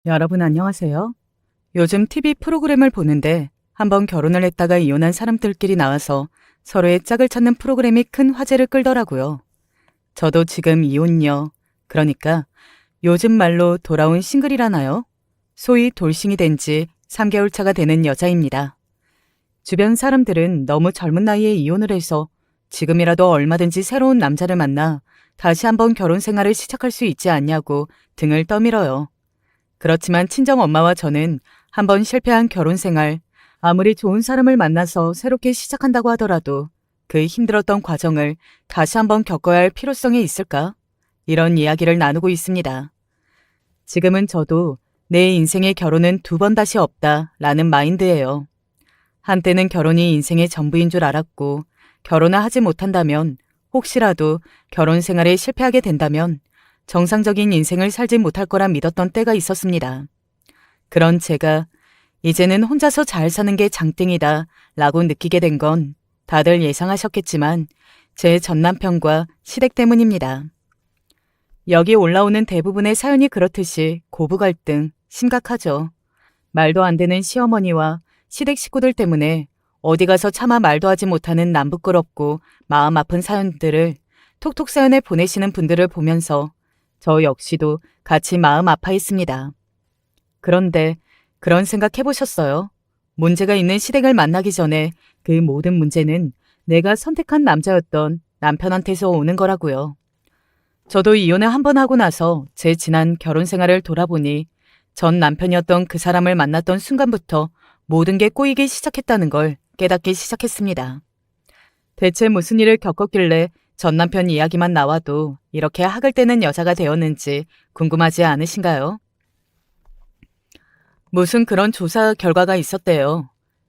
여러분 안녕하세요. 요즘 TV 프로그램을 보는데 한번 결혼을 했다가 이혼한 사람들끼리 나와서 서로의 짝을 찾는 프로그램이 큰 화제를 끌더라고요. 저도 지금 이혼녀, 그러니까 요즘 말로 돌아온 싱글이라나요? 소위 돌싱이 된 지 3개월 차가 되는 여자입니다. 주변 사람들은 너무 젊은 나이에 이혼을 해서 지금이라도 얼마든지 새로운 남자를 만나 다시 한번 결혼 생활을 시작할 수 있지 않냐고 등을 떠밀어요. 그렇지만 친정 엄마와 저는 한번 실패한 결혼 생활, 아무리 좋은 사람을 만나서 새롭게 시작한다고 하더라도 그 힘들었던 과정을 다시 한번 겪어야 할 필요성이 있을까? 이런 이야기를 나누고 있습니다. 지금은 저도 내 인생의 결혼은 2번 다시 없다라는 마인드예요. 한때는 결혼이 인생의 전부인 줄 알았고 결혼을 하지 못한다면 혹시라도 결혼 생활에 실패하게 된다면 정상적인 인생을 살지 못할 거라 믿었던 때가 있었습니다. 그런 제가 이제는 혼자서 잘 사는 게 장땡이다 라고 느끼게 된 건 다들 예상하셨겠지만 제 전 남편과 시댁 때문입니다. 여기 올라오는 대부분의 사연이 그렇듯이 고부 갈등 심각하죠. 말도 안 되는 시어머니와 시댁 식구들 때문에 어디 가서 차마 말도 하지 못하는 남부끄럽고 마음 아픈 사연들을 톡톡 사연에 보내시는 분들을 보면서 저 역시도 같이 마음 아파했습니다. 그런데 그런 생각 해보셨어요? 문제가 있는 시댁을 만나기 전에 그 모든 문제는 내가 선택한 남자였던 남편한테서 오는 거라고요. 저도 이혼을 한 번 하고 나서 제 지난 결혼 생활을 돌아보니 전 남편이었던 그 사람을 만났던 순간부터 모든 게 꼬이기 시작했다는 걸 깨닫기 시작했습니다. 대체 무슨 일을 겪었길래 전 남편 이야기만 나와도 이렇게 학을 떼는 여자가 되었는지 궁금하지 않으신가요? 무슨 그런 조사 결과가 있었대요.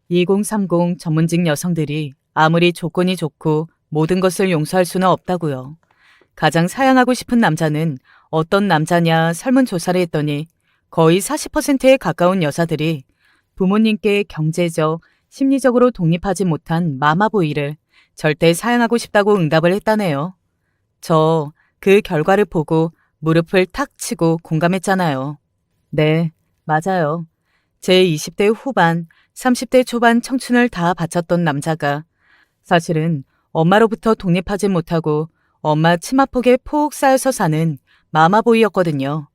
2030 전문직 여성들이 아무리 조건이 좋고 모든 것을 용서할 수는 없다고요. 가장 사양하고 싶은 남자는 어떤 남자냐 설문조사를 했더니 거의 40%에 가까운 여자들이 부모님께 경제적, 심리적으로 독립하지 못한 마마보이를 절대 사양하고 싶다고 응답을 했다네요. 저 그 결과를 보고 무릎을 탁 치고 공감했잖아요. 네, 맞아요. 제 20대 후반, 30대 초반 청춘을 다 바쳤던 남자가 사실은 엄마로부터 독립하지 못하고 엄마 치마폭에 폭 쌓여서 사는 마마보이였거든요.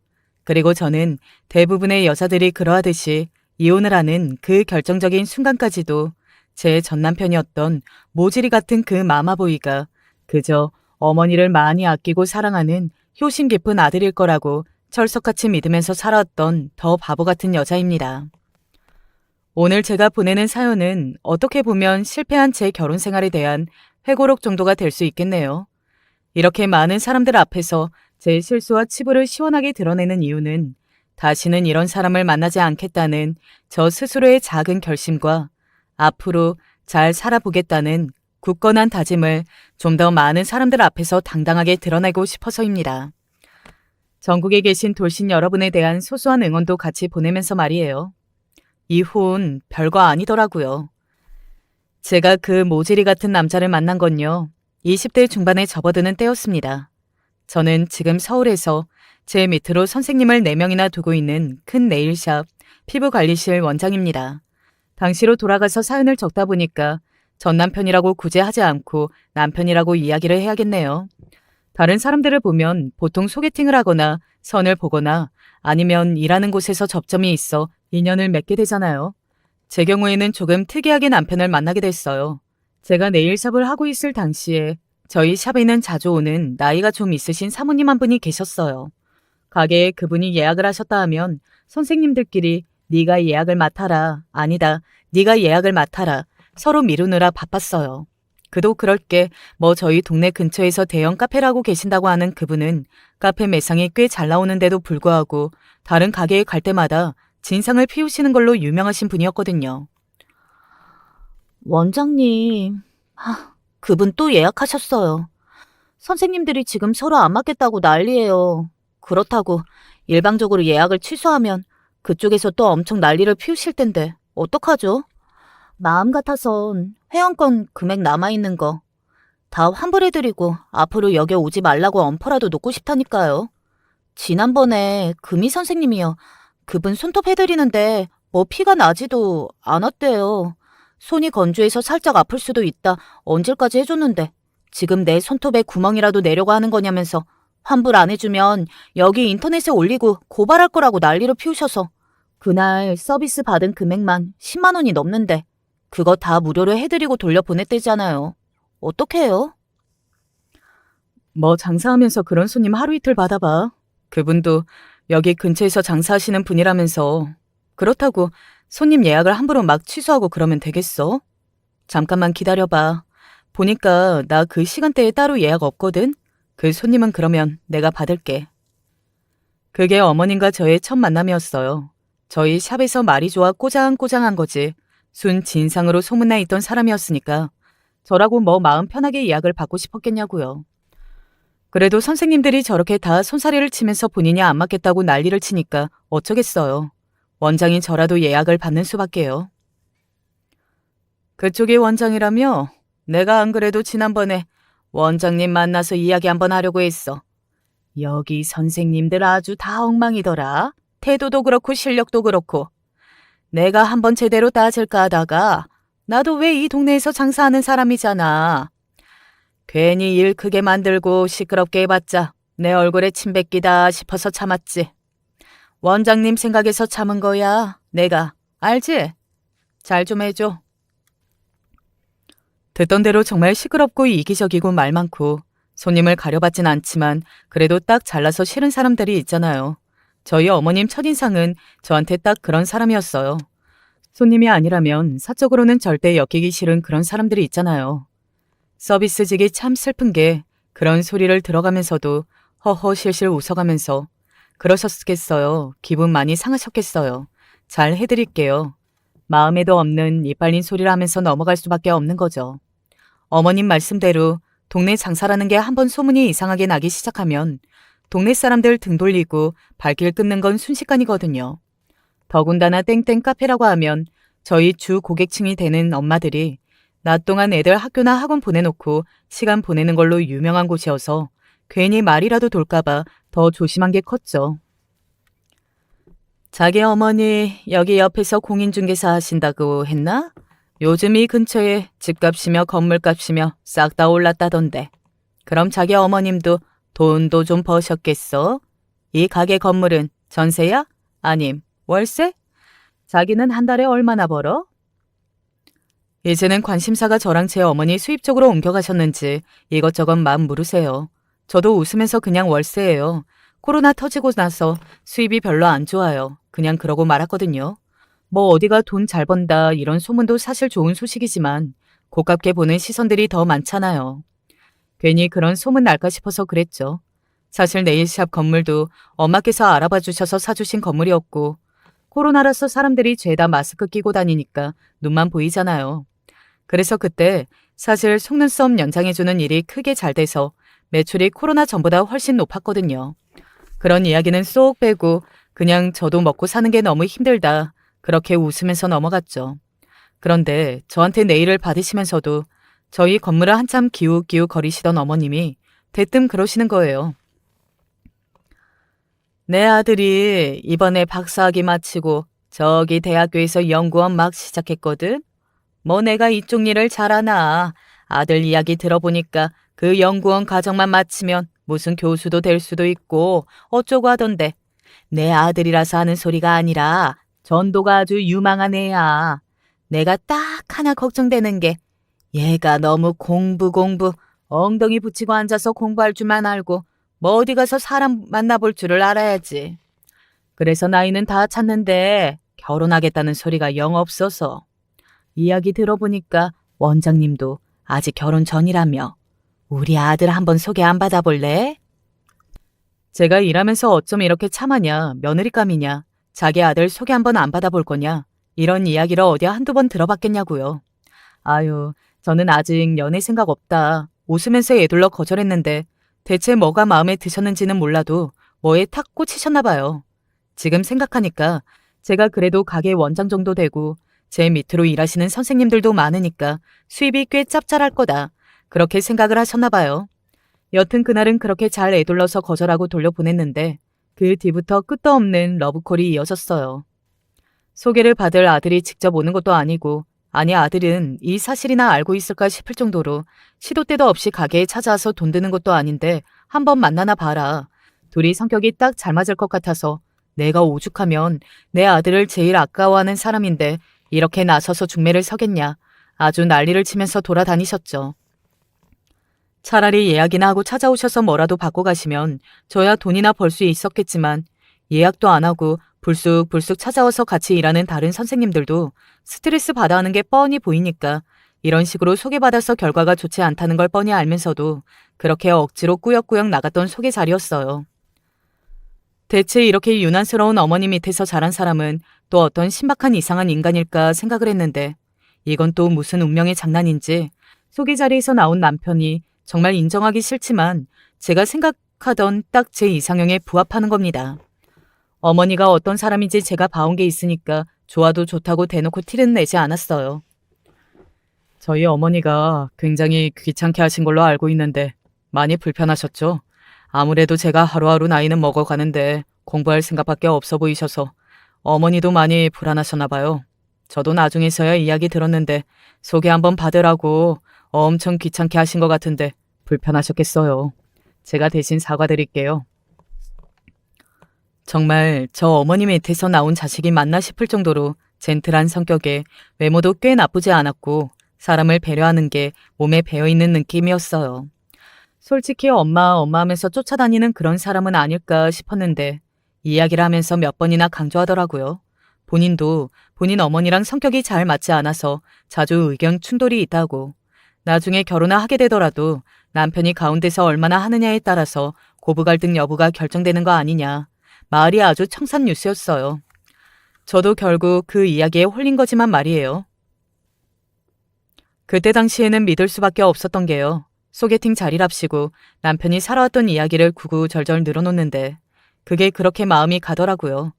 그리고 저는 대부분의 여자들이 그러하듯이 이혼을 하는 그 결정적인 순간까지도 제 전남편이었던 모질이 같은 그 마마보이가 그저 어머니를 많이 아끼고 사랑하는 효심 깊은 아들일 거라고 철석같이 믿으면서 살아왔던 더 바보 같은 여자입니다. 오늘 제가 보내는 사연은 어떻게 보면 실패한 제 결혼 생활에 대한 회고록 정도가 될 수 있겠네요. 이렇게 많은 사람들 앞에서 제 실수와 치부를 시원하게 드러내는 이유는 다시는 이런 사람을 만나지 않겠다는 저 스스로의 작은 결심과 앞으로 잘 살아보겠다는 굳건한 다짐을 좀 더 많은 사람들 앞에서 당당하게 드러내고 싶어서입니다. 전국에 계신 돌신 여러분에 대한 소소한 응원도 같이 보내면서 말이에요. 이혼 별거 아니더라고요. 제가 그 모질이 같은 남자를 만난 건요. 20대 중반에 접어드는 때였습니다. 저는 지금 서울에서 제 밑으로 선생님을 4명이나 두고 있는 큰 네일샵 피부관리실 원장입니다. 당시로 돌아가서 사연을 적다 보니까 전 남편이라고 굳이 하지 않고 남편이라고 이야기를 해야겠네요. 다른 사람들을 보면 보통 소개팅을 하거나 선을 보거나 아니면 일하는 곳에서 접점이 있어 인연을 맺게 되잖아요. 제 경우에는 조금 특이하게 남편을 만나게 됐어요. 제가 네일샵을 하고 있을 당시에 저희 샵에는 자주 오는 나이가 좀 있으신 사모님 한 분이 계셨어요. 가게에 그분이 예약을 하셨다 하면 선생님들끼리 네가 예약을 맡아라, 아니다, 네가 예약을 맡아라 서로 미루느라 바빴어요. 그도 그럴 게 뭐 저희 동네 근처에서 대형 카페라고 계신다고 하는 그분은 카페 매상이 꽤 잘 나오는데도 불구하고 다른 가게에 갈 때마다 진상을 피우시는 걸로 유명하신 분이었거든요. 원장님, 그분 또 예약하셨어요. 선생님들이 지금 서로 안 맞겠다고 난리예요. 그렇다고 일방적으로 예약을 취소하면 그쪽에서 또 엄청 난리를 피우실 텐데 어떡하죠? 마음 같아선 회원권 금액 남아있는 거 다 환불해드리고 앞으로 여기 오지 말라고 엄포라도 놓고 싶다니까요. 지난번에 금희 선생님이요. 그분 손톱 해드리는데 뭐 피가 나지도 않았대요. 손이 건조해서 살짝 아플 수도 있다. 언질까지 해줬는데 지금 내 손톱에 구멍이라도 내려고 하는 거냐면서 환불 안 해주면 여기 인터넷에 올리고 고발할 거라고 난리를 피우셔서 그날 서비스 받은 금액만 10만 원이 넘는데 그거 다 무료로 해드리고 돌려보냈대잖아요. 어떡해요? 뭐 장사하면서 그런 손님 하루 이틀 받아봐. 그분도 여기 근처에서 장사하시는 분이라면서 그렇다고 손님 예약을 함부로 막 취소하고 그러면 되겠어? 잠깐만 기다려봐. 보니까 나 그 시간대에 따로 예약 없거든? 그 손님은 그러면 내가 받을게. 그게 어머님과 저의 첫 만남이었어요. 저희 샵에서 말이 좋아 꼬장꼬장한 거지. 순 진상으로 소문나 있던 사람이었으니까 저라고 뭐 마음 편하게 예약을 받고 싶었겠냐고요. 그래도 선생님들이 저렇게 다 손사래를 치면서 본인이 안 맞겠다고 난리를 치니까 어쩌겠어요. 원장인 저라도 예약을 받는 수밖에요. 그쪽이 원장이라며? 내가 안 그래도 지난번에 원장님 만나서 이야기 한번 하려고 했어. 여기 선생님들 아주 다 엉망이더라. 태도도 그렇고 실력도 그렇고. 내가 한번 제대로 따질까 하다가 나도 왜 이 동네에서 장사하는 사람이잖아. 괜히 일 크게 만들고 시끄럽게 해봤자 내 얼굴에 침 뱉기다 싶어서 참았지. 원장님 생각에서 참은 거야. 내가. 알지? 잘 좀 해줘. 듣던 대로 정말 시끄럽고 이기적이고 말 많고 손님을 가려받진 않지만 그래도 딱 잘나서 싫은 사람들이 있잖아요. 저희 어머님 첫인상은 저한테 딱 그런 사람이었어요. 손님이 아니라면 사적으로는 절대 엮이기 싫은 그런 사람들이 있잖아요. 서비스직이 참 슬픈 게 그런 소리를 들어가면서도 허허실실 웃어가면서 그러셨겠어요. 기분 많이 상하셨겠어요. 잘 해드릴게요. 마음에도 없는 이빨린 소리를 하면서 넘어갈 수밖에 없는 거죠. 어머님 말씀대로 동네 장사라는 게 한번 소문이 이상하게 나기 시작하면 동네 사람들 등 돌리고 발길 끊는 건 순식간이거든요. 더군다나 땡땡 카페라고 하면 저희 주 고객층이 되는 엄마들이 낮 동안 애들 학교나 학원 보내놓고 시간 보내는 걸로 유명한 곳이어서 괜히 말이라도 돌까봐 더 조심한 게 컸죠. 자기 어머니 여기 옆에서 공인중개사 하신다고 했나? 요즘 이 근처에 집값이며 건물값이며 싹 다 올랐다던데. 그럼 자기 어머님도 돈도 좀 버셨겠어? 이 가게 건물은 전세야? 아님 월세? 자기는 한 달에 얼마나 벌어? 이제는 관심사가 저랑 제 어머니 수입 쪽으로 옮겨가셨는지 이것저것 맘 물으세요. 저도 웃으면서 그냥 월세예요. 코로나 터지고 나서 수입이 별로 안 좋아요. 그냥 그러고 말았거든요. 뭐 어디가 돈 잘 번다 이런 소문도 사실 좋은 소식이지만 고깝게 보는 시선들이 더 많잖아요. 괜히 그런 소문 날까 싶어서 그랬죠. 사실 네일샵 건물도 엄마께서 알아봐 주셔서 사주신 건물이었고 코로나라서 사람들이 죄다 마스크 끼고 다니니까 눈만 보이잖아요. 그래서 그때 사실 속눈썹 연장해주는 일이 크게 잘 돼서 매출이 코로나 전보다 훨씬 높았거든요. 그런 이야기는 쏙 빼고 그냥 저도 먹고 사는 게 너무 힘들다. 그렇게 웃으면서 넘어갔죠. 그런데 저한테 네일을 받으시면서도 저희 건물을 한참 기웃기웃 거리시던 어머님이 대뜸 그러시는 거예요. 내 아들이 이번에 박사학위 마치고 저기 대학교에서 연구원 막 시작했거든. 뭐 내가 이쪽 일을 잘하나. 아들 이야기 들어보니까 그 연구원 과정만 마치면 무슨 교수도 될 수도 있고 어쩌고 하던데. 내 아들이라서 하는 소리가 아니라 전도가 아주 유망한 애야. 내가 딱 하나 걱정되는 게 얘가 너무 공부 엉덩이 붙이고 앉아서 공부할 줄만 알고 뭐 어디 가서 사람 만나볼 줄을 알아야지. 그래서 나이는 다 찼는데 결혼하겠다는 소리가 영 없어서. 이야기 들어보니까 원장님도 아직 결혼 전이라며. 우리 아들 한번 소개 안 받아볼래? 제가 일하면서 어쩜 이렇게 참하냐, 며느리감이냐, 자기 아들 소개 한번 안 받아볼 거냐, 이런 이야기를 어디 한두 번 들어봤겠냐고요. 아유, 저는 아직 연애 생각 없다. 웃으면서 애둘러 거절했는데 대체 뭐가 마음에 드셨는지는 몰라도 뭐에 탁 꽂히셨나 봐요. 지금 생각하니까 제가 그래도 가게 원장 정도 되고 제 밑으로 일하시는 선생님들도 많으니까 수입이 꽤 짭짤할 거다. 그렇게 생각을 하셨나 봐요. 여튼 그날은 그렇게 잘 애둘러서 거절하고 돌려보냈는데 그 뒤부터 끝도 없는 러브콜이 이어졌어요. 소개를 받을 아들이 직접 오는 것도 아니고, 아니 아들은 이 사실이나 알고 있을까 싶을 정도로 시도 때도 없이 가게에 찾아와서 돈 드는 것도 아닌데 한번 만나나 봐라. 둘이 성격이 딱 잘 맞을 것 같아서 내가 오죽하면 내 아들을 제일 아까워하는 사람인데 이렇게 나서서 중매를 서겠냐. 아주 난리를 치면서 돌아다니셨죠. 차라리 예약이나 하고 찾아오셔서 뭐라도 받고 가시면 저야 돈이나 벌 수 있었겠지만 예약도 안 하고 불쑥불쑥 찾아와서 같이 일하는 다른 선생님들도 스트레스 받아 하는 게 뻔히 보이니까 이런 식으로 소개받아서 결과가 좋지 않다는 걸 뻔히 알면서도 그렇게 억지로 꾸역꾸역 나갔던 소개 자리였어요. 대체 이렇게 유난스러운 어머니 밑에서 자란 사람은 또 어떤 신박한 이상한 인간일까 생각을 했는데 이건 또 무슨 운명의 장난인지 소개 자리에서 나온 남편이 정말 인정하기 싫지만 제가 생각하던 딱 제 이상형에 부합하는 겁니다. 어머니가 어떤 사람인지 제가 봐온 게 있으니까 좋아도 좋다고 대놓고 티는 내지 않았어요. 저희 어머니가 굉장히 귀찮게 하신 걸로 알고 있는데 많이 불편하셨죠? 아무래도 제가 하루하루 나이는 먹어가는데 공부할 생각밖에 없어 보이셔서 어머니도 많이 불안하셨나 봐요. 저도 나중에서야 이야기 들었는데 소개 한번 받으라고 엄청 귀찮게 하신 것 같은데 불편하셨겠어요. 제가 대신 사과드릴게요. 정말 저 어머니 밑에서 나온 자식이 맞나 싶을 정도로 젠틀한 성격에 외모도 꽤 나쁘지 않았고 사람을 배려하는 게 몸에 배어있는 느낌이었어요. 솔직히 엄마 하면서 쫓아다니는 그런 사람은 아닐까 싶었는데 이야기를 하면서 몇 번이나 강조하더라고요. 본인도 본인 어머니랑 성격이 잘 맞지 않아서 자주 의견 충돌이 있다고. 나중에 결혼을 하게 되더라도 남편이 가운데서 얼마나 하느냐에 따라서 고부 갈등 여부가 결정되는 거 아니냐. 말이 아주 청산 뉴스였어요. 저도 결국 그 이야기에 홀린 거지만 말이에요. 그때 당시에는 믿을 수밖에 없었던 게요. 소개팅 자리랍시고 남편이 살아왔던 이야기를 구구절절 늘어놓는데 그게 그렇게 마음이 가더라고요.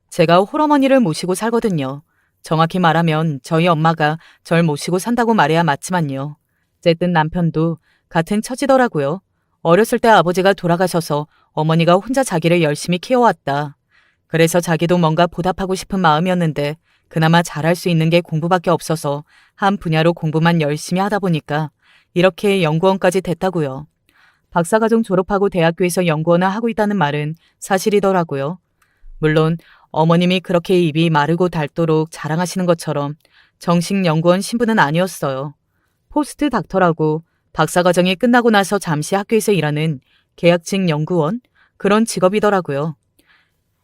제가 홀어머니를 모시고 살거든요. 정확히 말하면 저희 엄마가 절 모시고 산다고 말해야 맞지만요. 어쨌든 남편도 같은 처지더라고요. 어렸을 때 아버지가 돌아가셔서 어머니가 혼자 자기를 열심히 키워왔다. 그래서 자기도 뭔가 보답하고 싶은 마음이었는데 그나마 잘할 수 있는 게 공부밖에 없어서 한 분야로 공부만 열심히 하다 보니까 이렇게 연구원까지 됐다고요. 박사과정 졸업하고 대학교에서 연구원을 하고 있다는 말은 사실이더라고요. 물론 어머님이 그렇게 입이 마르고 닳도록 자랑하시는 것처럼 정식 연구원 신분은 아니었어요. 포스트 닥터라고 박사과정이 끝나고 나서 잠시 학교에서 일하는 계약직 연구원? 그런 직업이더라고요.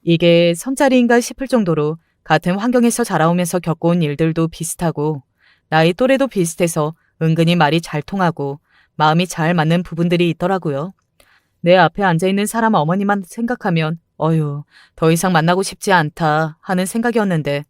이게 선자리인가 싶을 정도로 같은 환경에서 자라오면서 겪어온 일들도 비슷하고 나이 또래도 비슷해서 은근히 말이 잘 통하고 마음이 잘 맞는 부분들이 있더라고요. 내 앞에 앉아있는 사람 어머니만 생각하면 어휴, 더 이상 만나고 싶지 않다 하는 생각이었는데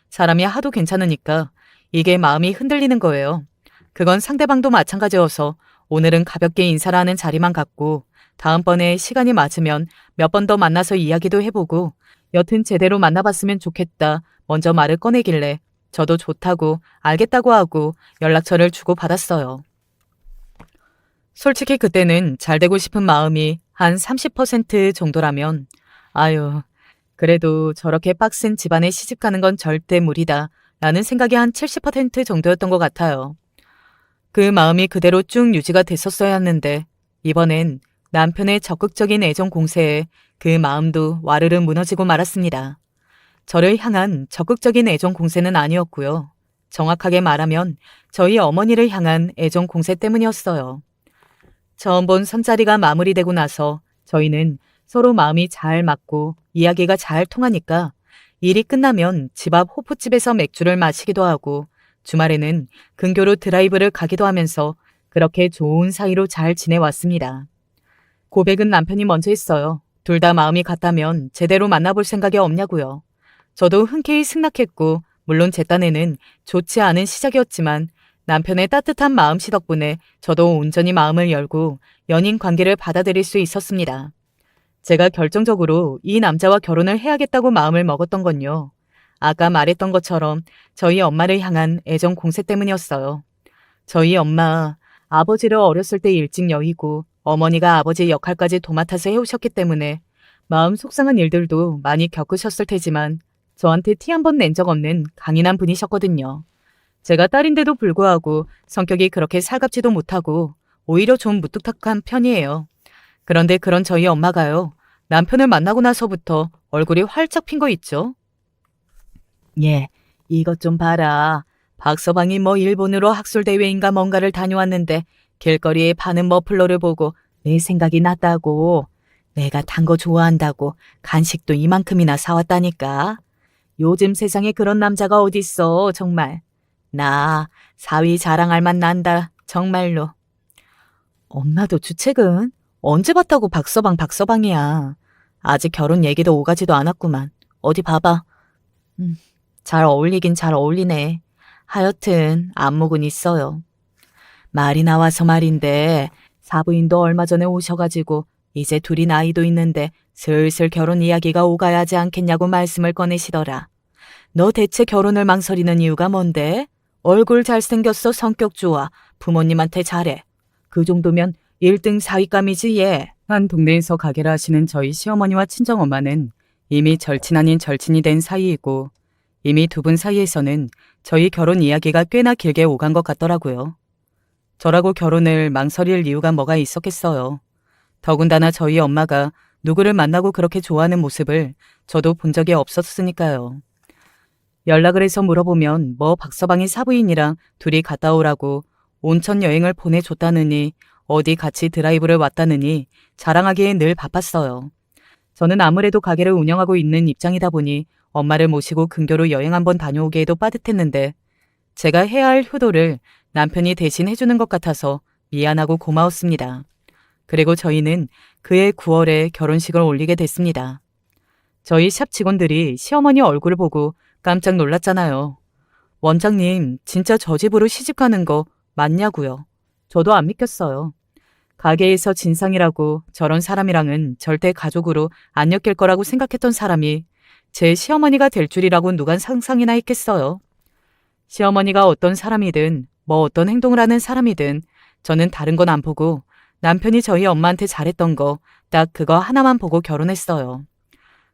사람이 하도 괜찮으니까 이게 마음이 흔들리는 거예요. 그건 상대방도 마찬가지여서 오늘은 가볍게 인사를 하는 자리만 갖고 다음번에 시간이 맞으면 몇 번 더 만나서 이야기도 해보고 여튼 제대로 만나봤으면 좋겠다 먼저 말을 꺼내길래 저도 좋다고 알겠다고 하고 연락처를 주고받았어요. 솔직히 그때는 잘 되고 싶은 마음이 한 30% 정도라면 아유, 그래도 저렇게 빡센 집안에 시집가는 건 절대 무리다 라는 생각이 한 70% 정도였던 것 같아요. 그 마음이 그대로 쭉 유지가 됐었어야 했는데 이번엔 남편의 적극적인 애정 공세에 그 마음도 와르르 무너지고 말았습니다. 저를 향한 적극적인 애정 공세는 아니었고요. 정확하게 말하면 저희 어머니를 향한 애정 공세 때문이었어요. 처음 본 선자리가 마무리되고 나서 저희는 서로 마음이 잘 맞고 이야기가 잘 통하니까 일이 끝나면 집 앞 호프집에서 맥주를 마시기도 하고 주말에는 근교로 드라이브를 가기도 하면서 그렇게 좋은 사이로 잘 지내왔습니다. 고백은 남편이 먼저 했어요. 둘 다 마음이 같다면 제대로 만나볼 생각이 없냐고요. 저도 흔쾌히 승낙했고 물론 제 딴에는 좋지 않은 시작이었지만 남편의 따뜻한 마음씨 덕분에 저도 온전히 마음을 열고 연인 관계를 받아들일 수 있었습니다. 제가 결정적으로 이 남자와 결혼을 해야겠다고 마음을 먹었던 건요. 아까 말했던 것처럼 저희 엄마를 향한 애정 공세 때문이었어요. 저희 엄마, 아버지를 어렸을 때 일찍 여의고 어머니가 아버지 역할까지 도맡아서 해오셨기 때문에 마음 속상한 일들도 많이 겪으셨을 테지만 저한테 티 한 번 낸 적 없는 강인한 분이셨거든요. 제가 딸인데도 불구하고 성격이 그렇게 살갑지도 못하고 오히려 좀 무뚝뚝한 편이에요. 그런데 그런 저희 엄마가요. 남편을 만나고 나서부터 얼굴이 활짝 핀 거 있죠? 예, 이것 좀 봐라. 박서방이 뭐 일본으로 학술대회인가 뭔가를 다녀왔는데 길거리에 파는 머플러를 보고 내 생각이 났다고. 내가 단 거 좋아한다고 간식도 이만큼이나 사왔다니까. 요즘 세상에 그런 남자가 어딨어, 정말. 나 사위 자랑할 맛 난다, 정말로. 엄마도 주책은? 언제 봤다고 박서방이야. 아직 결혼 얘기도 오가지도 않았구만. 어디 봐봐. 잘 어울리긴 잘 어울리네. 하여튼 안목은 있어요. 말이 나와서 말인데 사부인도 얼마 전에 오셔가지고 이제 둘이 나이도 있는데 슬슬 결혼 이야기가 오가야 하지 않겠냐고 말씀을 꺼내시더라. 너 대체 결혼을 망설이는 이유가 뭔데? 얼굴 잘생겼어, 성격 좋아, 부모님한테 잘해. 그 정도면 1등 사위감이지 얘. 한 동네에서 가게를 하시는 저희 시어머니와 친정엄마는 이미 절친 아닌 절친이 된 사이이고 이미 두 분 사이에서는 저희 결혼 이야기가 꽤나 길게 오간 것 같더라고요. 저라고 결혼을 망설일 이유가 뭐가 있었겠어요. 더군다나 저희 엄마가 누구를 만나고 그렇게 좋아하는 모습을 저도 본 적이 없었으니까요. 연락을 해서 물어보면 뭐 박서방이 사부인이랑 둘이 갔다 오라고 온천 여행을 보내줬다느니 어디 같이 드라이브를 왔다느니 자랑하기에 늘 바빴어요. 저는 아무래도 가게를 운영하고 있는 입장이다 보니 엄마를 모시고 근교로 여행 한번 다녀오기에도 빠듯했는데 제가 해야 할 효도를 남편이 대신 해주는 것 같아서 미안하고 고마웠습니다. 그리고 저희는 그해 9월에 결혼식을 올리게 됐습니다. 저희 샵 직원들이 시어머니 얼굴을 보고 깜짝 놀랐잖아요. 원장님, 진짜 저 집으로 시집 가는 거 맞냐고요. 저도 안 믿겼어요. 가게에서 진상이라고 저런 사람이랑은 절대 가족으로 안 엮일 거라고 생각했던 사람이 제 시어머니가 될 줄이라고 누가 상상이나 했겠어요. 시어머니가 어떤 사람이든 뭐 어떤 행동을 하는 사람이든 저는 다른 건 안 보고 남편이 저희 엄마한테 잘했던 거 딱 그거 하나만 보고 결혼했어요.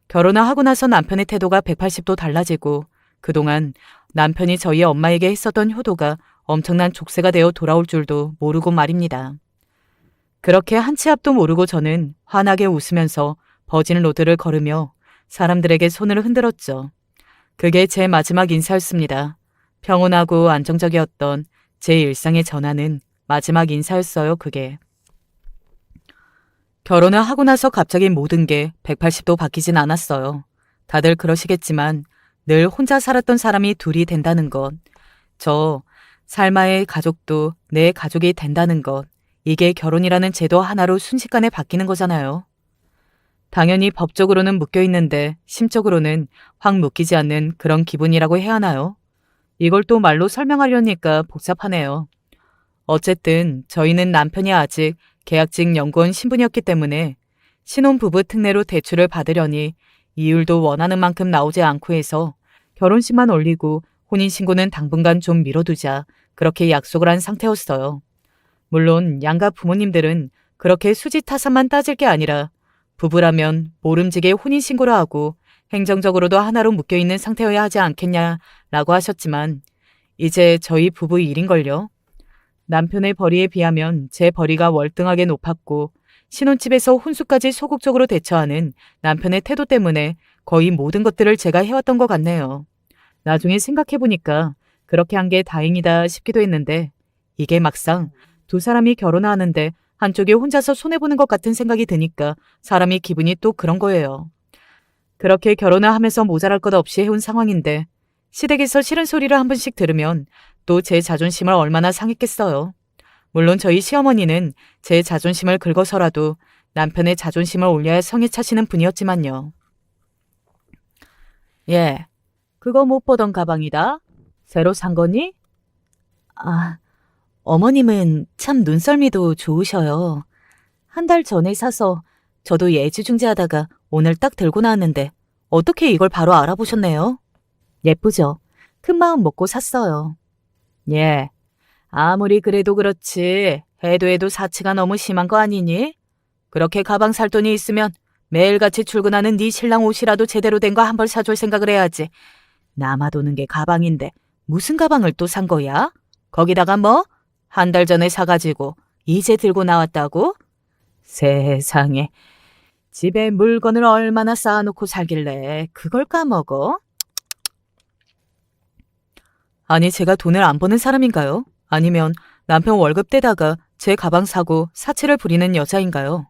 결혼을 하고 나서 남편의 태도가 180도 달라지고 그동안 남편이 저희 엄마에게 했었던 효도가 엄청난 족쇄가 되어 돌아올 줄도 모르고 말입니다. 그렇게 한 치 앞도 모르고 저는 환하게 웃으면서 버진 로드를 걸으며 사람들에게 손을 흔들었죠. 그게 제 마지막 인사였습니다. 평온하고 안정적이었던 제 일상의 전환은 마지막 인사였어요, 그게. 결혼을 하고 나서 갑자기 모든 게 180도 바뀌진 않았어요. 다들 그러시겠지만 늘 혼자 살았던 사람이 둘이 된다는 것, 저 살마의 가족도 내 가족이 된다는 것, 이게 결혼이라는 제도 하나로 순식간에 바뀌는 거잖아요. 당연히 법적으로는 묶여 있는데 심적으로는 확 묶이지 않는 그런 기분이라고 해야 하나요? 이걸 또 말로 설명하려니까 복잡하네요. 어쨌든 저희는 남편이 아직 계약직 연구원 신분이었기 때문에 신혼부부 특례로 대출을 받으려니 이율도 원하는 만큼 나오지 않고 해서 결혼식만 올리고 혼인신고는 당분간 좀 미뤄두자 그렇게 약속을 한 상태였어요. 물론 양가 부모님들은 그렇게 수지타산만 따질 게 아니라 부부라면 모름지게 혼인신고를 하고 행정적으로도 하나로 묶여있는 상태여야 하지 않겠냐라고 하셨지만 이제 저희 부부 일인걸요. 남편의 벌이에 비하면 제 벌이가 월등하게 높았고 신혼집에서 혼수까지 소극적으로 대처하는 남편의 태도 때문에 거의 모든 것들을 제가 해왔던 것 같네요. 나중에 생각해보니까 그렇게 한 게 다행이다 싶기도 했는데 이게 막상 두 사람이 결혼하는데 한쪽이 혼자서 손해보는 것 같은 생각이 드니까 사람이 기분이 또 그런 거예요. 그렇게 결혼을 하면서 모자랄 것 없이 해온 상황인데 시댁에서 싫은 소리를 한 번씩 들으면 또 제 자존심을 얼마나 상했겠어요. 물론 저희 시어머니는 제 자존심을 긁어서라도 남편의 자존심을 올려야 성에 차시는 분이었지만요. 예, 그거 못 보던 가방이다. 새로 산 거니? 아, 어머님은 참 눈썰미도 좋으셔요. 한 달 전에 사서 저도 예지중지하다가 오늘 딱 들고 나왔는데 어떻게 이걸 바로 알아보셨네요? 예쁘죠? 큰 마음 먹고 샀어요. 예, 아무리 그래도 그렇지 해도 사치가 너무 심한 거 아니니? 그렇게 가방 살 돈이 있으면 매일같이 출근하는 네 신랑 옷이라도 제대로 된 거 한 벌 사줄 생각을 해야지. 남아도는 게 가방인데 무슨 가방을 또 산 거야? 거기다가 뭐? 한 달 전에 사가지고 이제 들고 나왔다고? 세상에. 집에 물건을 얼마나 쌓아놓고 살길래 그걸 까먹어? 아니, 제가 돈을 안 버는 사람인가요? 아니면 남편 월급 떼다가 제 가방 사고 사치를 부리는 여자인가요?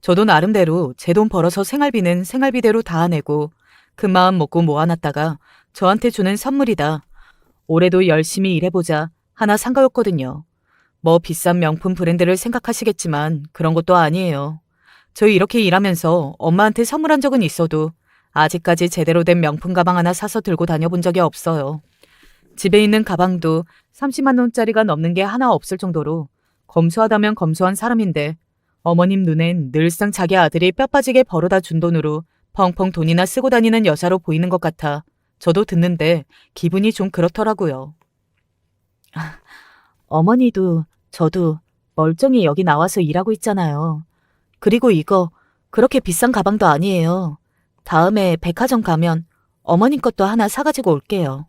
저도 나름대로 제 돈 벌어서 생활비는 생활비대로 다 내고 큰 마음 먹고 모아놨다가 저한테 주는 선물이다. 올해도 열심히 일해보자 하나 산 거였거든요. 뭐 비싼 명품 브랜드를 생각하시겠지만 그런 것도 아니에요. 저 이렇게 일하면서 엄마한테 선물한 적은 있어도 아직까지 제대로 된 명품 가방 하나 사서 들고 다녀본 적이 없어요. 집에 있는 가방도 30만 원짜리가 넘는 게 하나 없을 정도로 검소하다면 검소한 사람인데 어머님 눈엔 늘상 자기 아들이 뼈 빠지게 벌어다 준 돈으로 펑펑 돈이나 쓰고 다니는 여자로 보이는 것 같아 저도 듣는데 기분이 좀 그렇더라고요. 어머니도 저도 멀쩡히 여기 나와서 일하고 있잖아요. 그리고 이거 그렇게 비싼 가방도 아니에요. 다음에 백화점 가면 어머님 것도 하나 사가지고 올게요.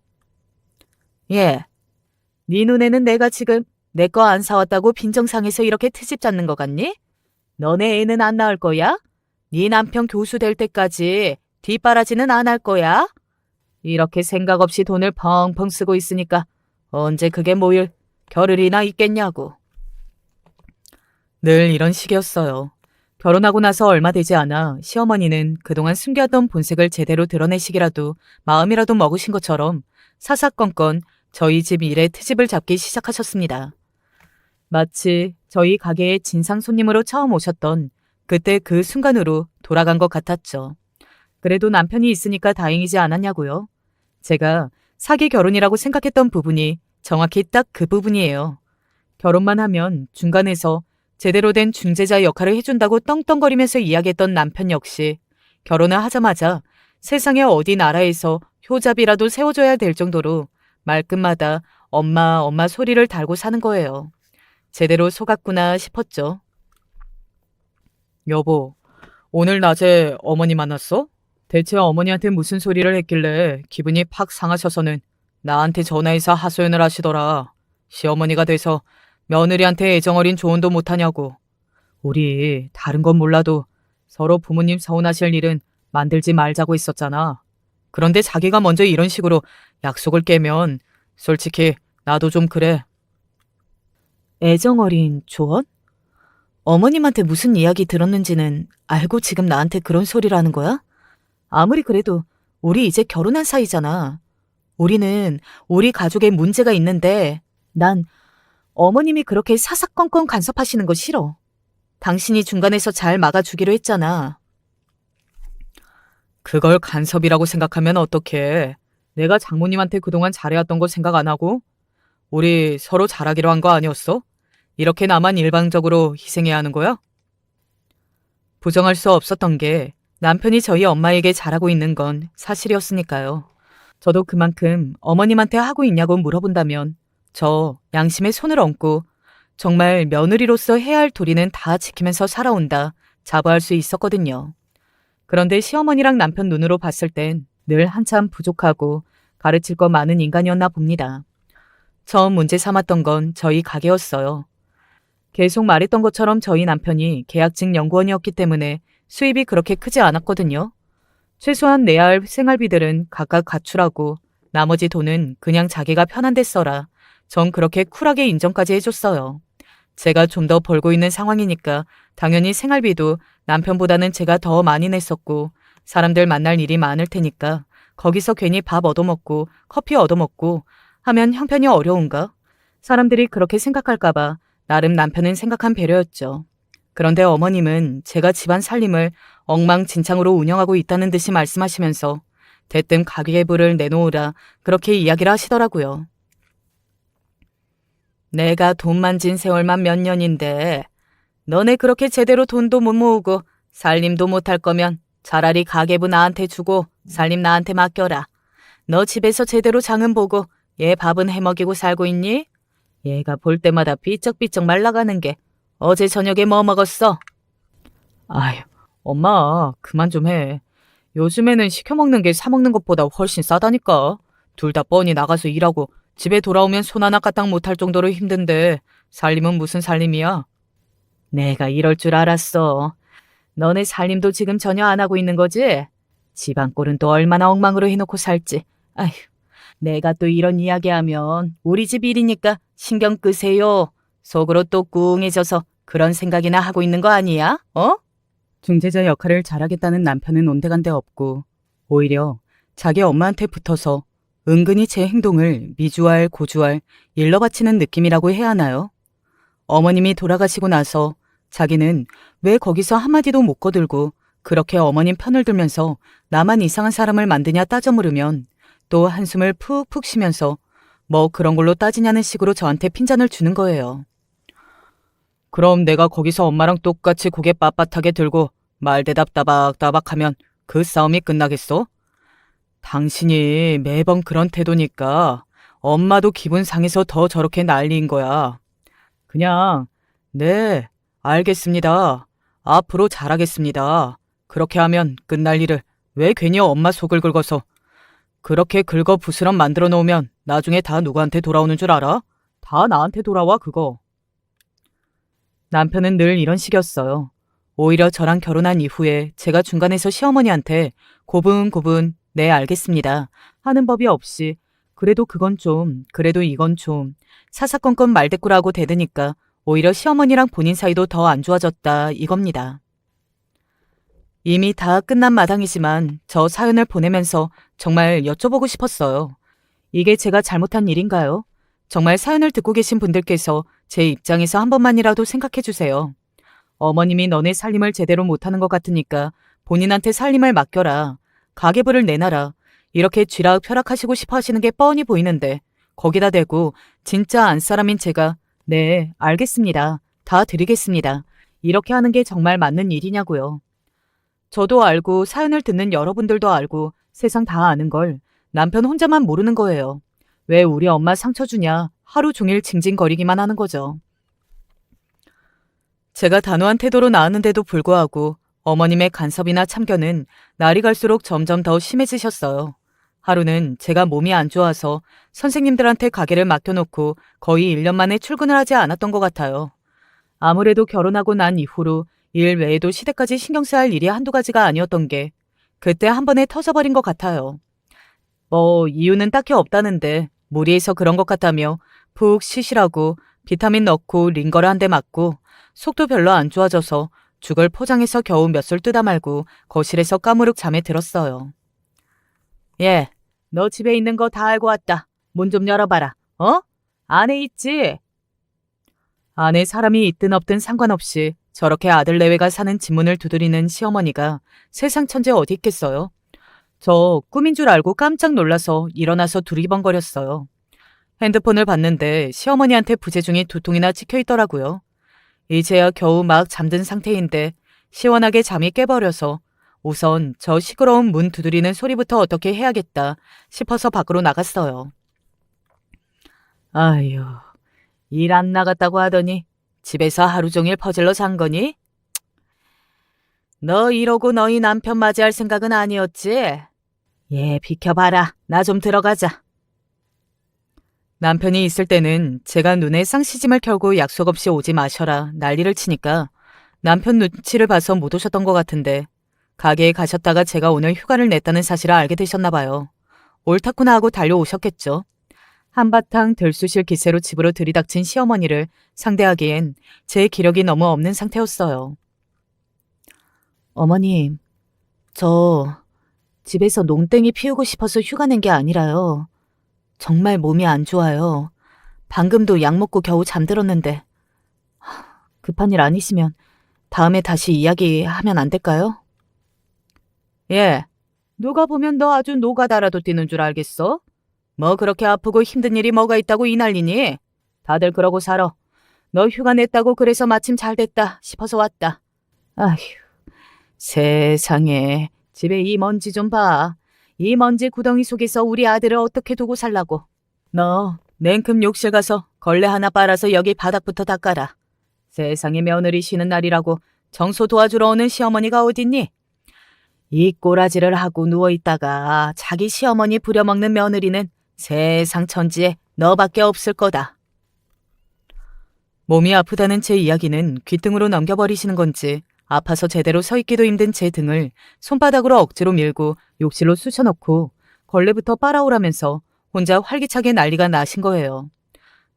예, 네 눈에는 내가 지금 내 거 안 사왔다고 빈정상해서 이렇게 트집 잡는 것 같니? 너네 애는 안 낳을 거야? 네 남편 교수 될 때까지 뒷바라지는 안 할 거야? 이렇게 생각 없이 돈을 펑펑 쓰고 있으니까 언제 그게 모일 겨를이나 있겠냐고. 늘 이런 식이었어요. 결혼하고 나서 얼마 되지 않아 시어머니는 그동안 숨겨왔던 본색을 제대로 드러내시기라도 마음이라도 먹으신 것처럼 사사건건 저희 집 일에 트집을 잡기 시작하셨습니다. 마치 저희 가게에 진상 손님으로 처음 오셨던 그때 그 순간으로 돌아간 것 같았죠. 그래도 남편이 있으니까 다행이지 않았냐고요. 제가 사기 결혼이라고 생각했던 부분이 정확히 딱 그 부분이에요. 결혼만 하면 중간에서 제대로 된 중재자 역할을 해준다고 떵떵거리면서 이야기했던 남편 역시 결혼을 하자마자 세상에 어디 나라에서 효잡이라도 세워줘야 될 정도로 말끝마다 엄마 엄마 소리를 달고 사는 거예요. 제대로 속았구나 싶었죠. 여보, 오늘 낮에 어머니 만났어? 대체 어머니한테 무슨 소리를 했길래 기분이 팍 상하셔서는 나한테 전화해서 하소연을 하시더라. 시어머니가 돼서 며느리한테 애정어린 조언도 못하냐고. 우리 다른 건 몰라도 서로 부모님 서운하실 일은 만들지 말자고 했었잖아. 그런데 자기가 먼저 이런 식으로 약속을 깨면 솔직히 나도 좀 그래. 애정어린 조언? 어머님한테 무슨 이야기 들었는지는 알고 지금 나한테 그런 소리를 하는 거야? 아무리 그래도 우리 이제 결혼한 사이잖아. 우리는 우리 가족에 문제가 있는데 난 어머님이 그렇게 사사건건 간섭하시는 거 싫어. 당신이 중간에서 잘 막아주기로 했잖아. 그걸 간섭이라고 생각하면 어떡해. 내가 장모님한테 그동안 잘해왔던 거 생각 안 하고? 우리 서로 잘하기로 한 거 아니었어? 이렇게 나만 일방적으로 희생해야 하는 거야? 부정할 수 없었던 게 남편이 저희 엄마에게 잘하고 있는 건 사실이었으니까요. 저도 그만큼 어머님한테 하고 있냐고 물어본다면 저 양심에 손을 얹고 정말 며느리로서 해야 할 도리는 다 지키면서 살아온다 자부할 수 있었거든요. 그런데 시어머니랑 남편 눈으로 봤을 땐 늘 한참 부족하고 가르칠 거 많은 인간이었나 봅니다. 처음 문제 삼았던 건 저희 가게였어요. 계속 말했던 것처럼 저희 남편이 계약직 연구원이었기 때문에 수입이 그렇게 크지 않았거든요. 최소한 내야 할 생활비들은 각각 가출하고 나머지 돈은 그냥 자기가 편한 데 써라. 전 그렇게 쿨하게 인정까지 해줬어요. 제가 좀 더 벌고 있는 상황이니까 당연히 생활비도 남편보다는 제가 더 많이 냈었고 사람들 만날 일이 많을 테니까 거기서 괜히 밥 얻어먹고 커피 얻어먹고 하면 형편이 어려운가? 사람들이 그렇게 생각할까봐 나름 남편은 생각한 배려였죠. 그런데 어머님은 제가 집안 살림을 엉망진창으로 운영하고 있다는 듯이 말씀하시면서 대뜸 가계부를 내놓으라 그렇게 이야기를 하시더라고요. 내가 돈 만진 세월만 몇 년인데 너네 그렇게 제대로 돈도 못 모으고 살림도 못할 거면 차라리 가계부 나한테 주고 살림 나한테 맡겨라. 너 집에서 제대로 장은 보고 얘 밥은 해먹이고 살고 있니? 얘가 볼 때마다 삐쩍삐쩍 말라가는 게 어제 저녁에 뭐 먹었어? 아휴, 엄마, 그만 좀 해. 요즘에는 시켜먹는 게 사먹는 것보다 훨씬 싸다니까. 둘 다 뻔히 나가서 일하고 집에 돌아오면 손 하나 까딱 못할 정도로 힘든데 살림은 무슨 살림이야? 내가 이럴 줄 알았어. 너네 살림도 지금 전혀 안 하고 있는 거지? 집안 꼴은 또 얼마나 엉망으로 해놓고 살지. 아휴, 내가 또 이런 이야기하면 우리 집 일이니까 신경 끄세요. 속으로 또 꿍해져서 그런 생각이나 하고 있는 거 아니야? 어? 중재자 역할을 잘하겠다는 남편은 온데간데 없고 오히려 자기 엄마한테 붙어서 은근히 제 행동을 미주알 고주알 일러 바치는 느낌이라고 해야 하나요? 어머님이 돌아가시고 나서 자기는 왜 거기서 한마디도 못 거들고 그렇게 어머님 편을 들면서 나만 이상한 사람을 만드냐 따져 물으면 또 한숨을 푹푹 쉬면서 뭐 그런 걸로 따지냐는 식으로 저한테 핀잔을 주는 거예요. 그럼 내가 거기서 엄마랑 똑같이 고개 빳빳하게 들고 말대답 따박따박하면 그 싸움이 끝나겠어? 당신이 매번 그런 태도니까 엄마도 기분 상해서 더 저렇게 난리인 거야. 그냥 네, 알겠습니다. 앞으로 잘하겠습니다. 그렇게 하면 끝날 일을 왜 괜히 엄마 속을 긁어서 그렇게 긁어 부스럼 만들어 놓으면 나중에 다 누구한테 돌아오는 줄 알아? 다 나한테 돌아와 그거. 남편은 늘 이런 식이었어요. 오히려 저랑 결혼한 이후에 제가 중간에서 시어머니한테 고분고분 네 알겠습니다 하는 법이 없이 그래도 그건 좀 그래도 이건 좀 사사건건 말대꾸라고 대드니까 오히려 시어머니랑 본인 사이도 더 안 좋아졌다 이겁니다. 이미 다 끝난 마당이지만 저 사연을 보내면서 정말 여쭤보고 싶었어요. 이게 제가 잘못한 일인가요? 정말 사연을 듣고 계신 분들께서 제 입장에서 한 번만이라도 생각해 주세요. 어머님이 너네 살림을 제대로 못하는 것 같으니까 본인한테 살림을 맡겨라. 가계부를 내놔라. 이렇게 쥐락펴락하시고 싶어 하시는 게 뻔히 보이는데 거기다 대고 진짜 안사람인 제가 네, 알겠습니다. 다 드리겠습니다. 이렇게 하는 게 정말 맞는 일이냐고요. 저도 알고 사연을 듣는 여러분들도 알고 세상 다 아는 걸 남편 혼자만 모르는 거예요. 왜 우리 엄마 상처 주냐 하루 종일 징징거리기만 하는 거죠. 제가 단호한 태도로 나왔는데도 불구하고 어머님의 간섭이나 참견은 날이 갈수록 점점 더 심해지셨어요. 하루는 제가 몸이 안 좋아서 선생님들한테 가게를 맡겨놓고 거의 1년 만에 출근을 하지 않았던 것 같아요. 아무래도 결혼하고 난 이후로 일 외에도 시댁까지 신경 써야 할 일이 한두 가지가 아니었던 게 그때 한 번에 터져버린 것 같아요. 뭐 이유는 딱히 없다는데 무리해서 그런 것 같다며 푹 쉬시라고 비타민 넣고 링거를 한 대 맞고 속도 별로 안 좋아져서 죽을 포장해서 겨우 몇 술 뜨다 말고 거실에서 까무룩 잠에 들었어요. 예, 너 집에 있는 거 다 알고 왔다. 문 좀 열어봐라. 어? 안에 있지? 안에 사람이 있든 없든 상관없이 저렇게 아들 내외가 사는 집문을 두드리는 시어머니가 세상 천재 어디 있겠어요? 저 꿈인 줄 알고 깜짝 놀라서 일어나서 두리번거렸어요. 핸드폰을 봤는데 시어머니한테 부재중이 2통이나 찍혀 있더라고요. 이제야 겨우 막 잠든 상태인데 시원하게 잠이 깨버려서 우선 저 시끄러운 문 두드리는 소리부터 어떻게 해야겠다 싶어서 밖으로 나갔어요. 아휴, 일 안 나갔다고 하더니 집에서 하루 종일 퍼질러 잔 거니? 너 이러고 너희 남편 맞이할 생각은 아니었지? 예, 비켜봐라. 나 좀 들어가자. 남편이 있을 때는 제가 눈에 쌍시짐을 켜고 약속 없이 오지 마셔라 난리를 치니까 남편 눈치를 봐서 못 오셨던 것 같은데 가게에 가셨다가 제가 오늘 휴가를 냈다는 사실을 알게 되셨나 봐요. 옳다구나 하고 달려오셨겠죠. 한바탕 들쑤실 기세로 집으로 들이닥친 시어머니를 상대하기엔 제 기력이 너무 없는 상태였어요. 어머님, 저 집에서 농땡이 피우고 싶어서 휴가 낸 게 아니라요. 정말 몸이 안 좋아요. 방금도 약 먹고 겨우 잠들었는데. 급한 일 아니시면 다음에 다시 이야기하면 안 될까요? 예, 누가 보면 너 아주 노가다라도 뛰는 줄 알겠어? 뭐 그렇게 아프고 힘든 일이 뭐가 있다고 이 난리니? 다들 그러고 살아. 너 휴가 냈다고 그래서 마침 잘 됐다 싶어서 왔다. 아휴, 세상에. 집에 이 먼지 좀 봐. 이 먼지 구덩이 속에서 우리 아들을 어떻게 두고 살라고. 너 냉큼 욕실 가서 걸레 하나 빨아서 여기 바닥부터 닦아라. 세상에 며느리 쉬는 날이라고 정소 도와주러 오는 시어머니가 어딨니? 이 꼬라지를 하고 누워있다가 자기 시어머니 부려먹는 며느리는 세상 천지에 너밖에 없을 거다. 몸이 아프다는 제 이야기는 귓등으로 넘겨버리시는 건지 아파서 제대로 서 있기도 힘든 제 등을 손바닥으로 억지로 밀고 욕실로 쑤셔넣고 걸레부터 빨아오라면서 혼자 활기차게 난리가 나신 거예요.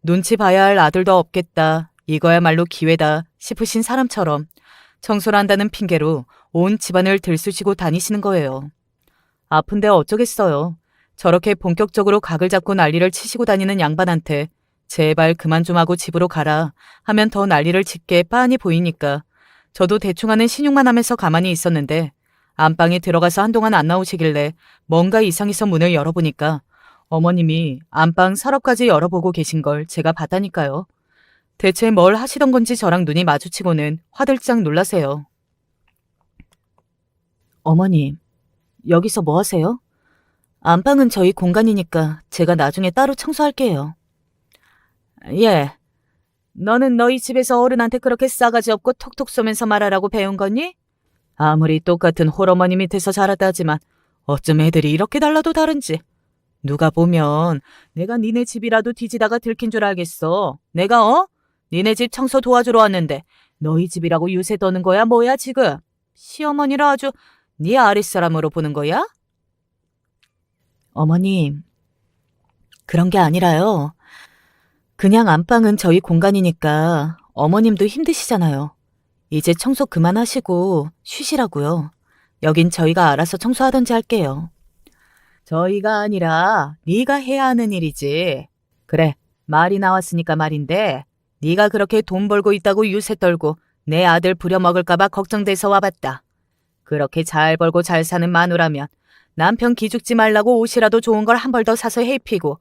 눈치 봐야 할 아들도 없겠다. 이거야말로 기회다 싶으신 사람처럼 청소를 한다는 핑계로 온 집안을 들쑤시고 다니시는 거예요. 아픈데 어쩌겠어요. 저렇게 본격적으로 각을 잡고 난리를 치시고 다니는 양반한테 제발 그만 좀 하고 집으로 가라 하면 더 난리를 짓게 빤히 보이니까 저도 대충 하는 신용만 하면서 가만히 있었는데 안방에 들어가서 한동안 안 나오시길래 뭔가 이상해서 문을 열어보니까 어머님이 안방 서랍까지 열어보고 계신 걸 제가 봤다니까요. 대체 뭘 하시던 건지 저랑 눈이 마주치고는 화들짝 놀라세요. 어머님, 여기서 뭐 하세요? 안방은 저희 공간이니까 제가 나중에 따로 청소할게요. 예. 너는 너희 집에서 어른한테 그렇게 싸가지 없고 톡톡 쏘면서 말하라고 배운 거니? 아무리 똑같은 홀어머니 밑에서 자랐다지만 어쩜 애들이 이렇게 달라도 다른지. 누가 보면 내가 니네 집이라도 뒤지다가 들킨 줄 알겠어. 내가 니네 집 청소 도와주러 왔는데 너희 집이라고 유세 떠는 거야 뭐야 지금? 시어머니라 아주 네 아랫사람으로 보는 거야? 어머님, 그런 게 아니라요. 그냥 안방은 저희 공간이니까 어머님도 힘드시잖아요. 이제 청소 그만하시고 쉬시라고요. 여긴 저희가 알아서 청소하던지 할게요. 저희가 아니라 네가 해야 하는 일이지. 그래, 말이 나왔으니까 말인데 네가 그렇게 돈 벌고 있다고 유세 떨고 내 아들 부려먹을까 봐 걱정돼서 와봤다. 그렇게 잘 벌고 잘 사는 마누라면 남편 기죽지 말라고 옷이라도 좋은 걸 한 벌 더 사서 해입히고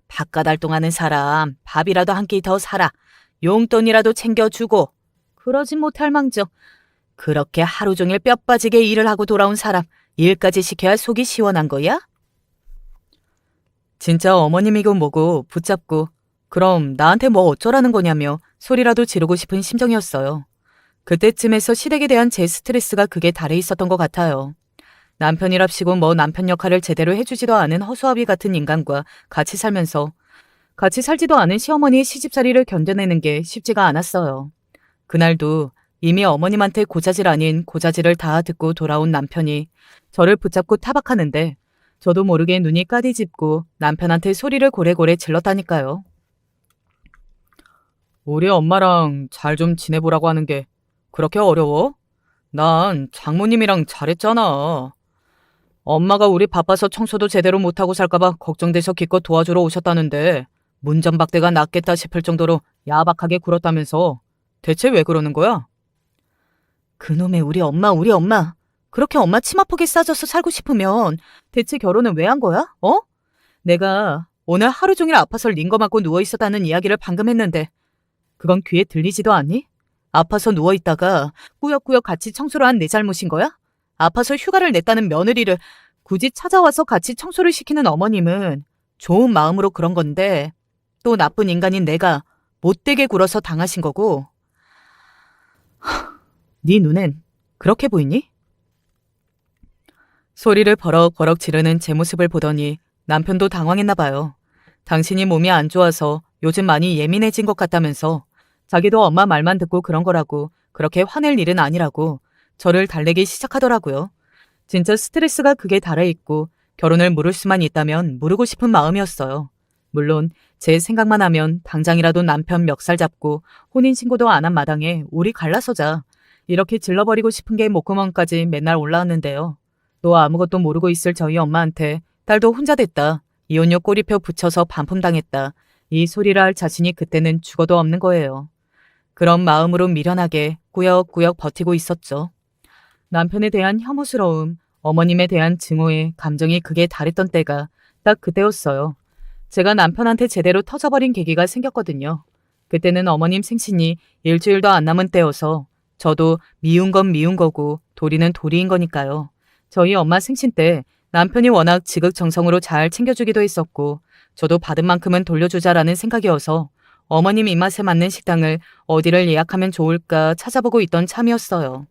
바깥 활동하는 사람 밥이라도 한 끼 더 사라. 용돈이라도 챙겨주고. 그러진 못할 망정 그렇게 하루 종일 뼈 빠지게 일을 하고 돌아온 사람 일까지 시켜야 속이 시원한 거야? 진짜 어머님이고 뭐고 붙잡고 그럼 나한테 뭐 어쩌라는 거냐며 소리라도 지르고 싶은 심정이었어요. 그때쯤에서 시댁에 대한 제 스트레스가 극에 달해 있었던 것 같아요. 남편이랍시고 뭐 남편 역할을 제대로 해주지도 않은 허수아비 같은 인간과 같이 살면서 같이 살지도 않은 시어머니의 시집살이를 견뎌내는 게 쉽지가 않았어요. 그날도 이미 어머님한테 고자질 아닌 고자질을 다 듣고 돌아온 남편이 저를 붙잡고 타박하는데 저도 모르게 눈이 까디집고 남편한테 소리를 고래고래 질렀다니까요. 우리 엄마랑 잘 좀 지내보라고 하는 게 그렇게 어려워? 난 장모님이랑 잘했잖아. 엄마가 우리 바빠서 청소도 제대로 못하고 살까봐 걱정돼서 기껏 도와주러 오셨다는데 문전박대가 낫겠다 싶을 정도로 야박하게 굴었다면서 대체 왜 그러는 거야? 그놈의 우리 엄마. 그렇게 엄마 치마폭에 싸져서 살고 싶으면 대체 결혼은 왜 한 거야? 내가 오늘 하루 종일 아파서 링거 맞고 누워있었다는 이야기를 방금 했는데 그건 귀에 들리지도 않니? 아파서 누워있다가 꾸역꾸역 같이 청소를 한 내 잘못인 거야? 아파서 휴가를 냈다는 며느리를 굳이 찾아와서 같이 청소를 시키는 어머님은 좋은 마음으로 그런 건데 또 나쁜 인간인 내가 못되게 굴어서 당하신 거고. 네 눈엔 그렇게 보이니? 소리를 버럭버럭 지르는 제 모습을 보더니 남편도 당황했나 봐요. 당신이 몸이 안 좋아서 요즘 많이 예민해진 것 같다면서 자기도 엄마 말만 듣고 그런 거라고 그렇게 화낼 일은 아니라고 저를 달래기 시작하더라고요. 진짜 스트레스가 극에 달해있고 결혼을 물을 수만 있다면 무르고 싶은 마음이었어요. 물론 제 생각만 하면 당장이라도 남편 멱살 잡고 혼인신고도 안 한 마당에 우리 갈라서자 이렇게 질러버리고 싶은 게 목구멍까지 맨날 올라왔는데요. 또 아무것도 모르고 있을 저희 엄마한테 딸도 혼자 됐다. 이혼녀 꼬리표 붙여서 반품당했다. 이 소리를 할 자신이 그때는 죽어도 없는 거예요. 그런 마음으로 미련하게 꾸역꾸역 버티고 있었죠. 남편에 대한 혐오스러움, 어머님에 대한 증오에 감정이 극에 달했던 때가 딱 그때였어요. 제가 남편한테 제대로 터져버린 계기가 생겼거든요. 그때는 어머님 생신이 일주일도 안 남은 때여서 저도 미운 건 미운 거고 도리는 도리인 거니까요. 저희 엄마 생신 때 남편이 워낙 지극정성으로 잘 챙겨주기도 했었고 저도 받은 만큼은 돌려주자라는 생각이어서 어머님 입맛에 맞는 식당을 어디를 예약하면 좋을까 찾아보고 있던 참이었어요.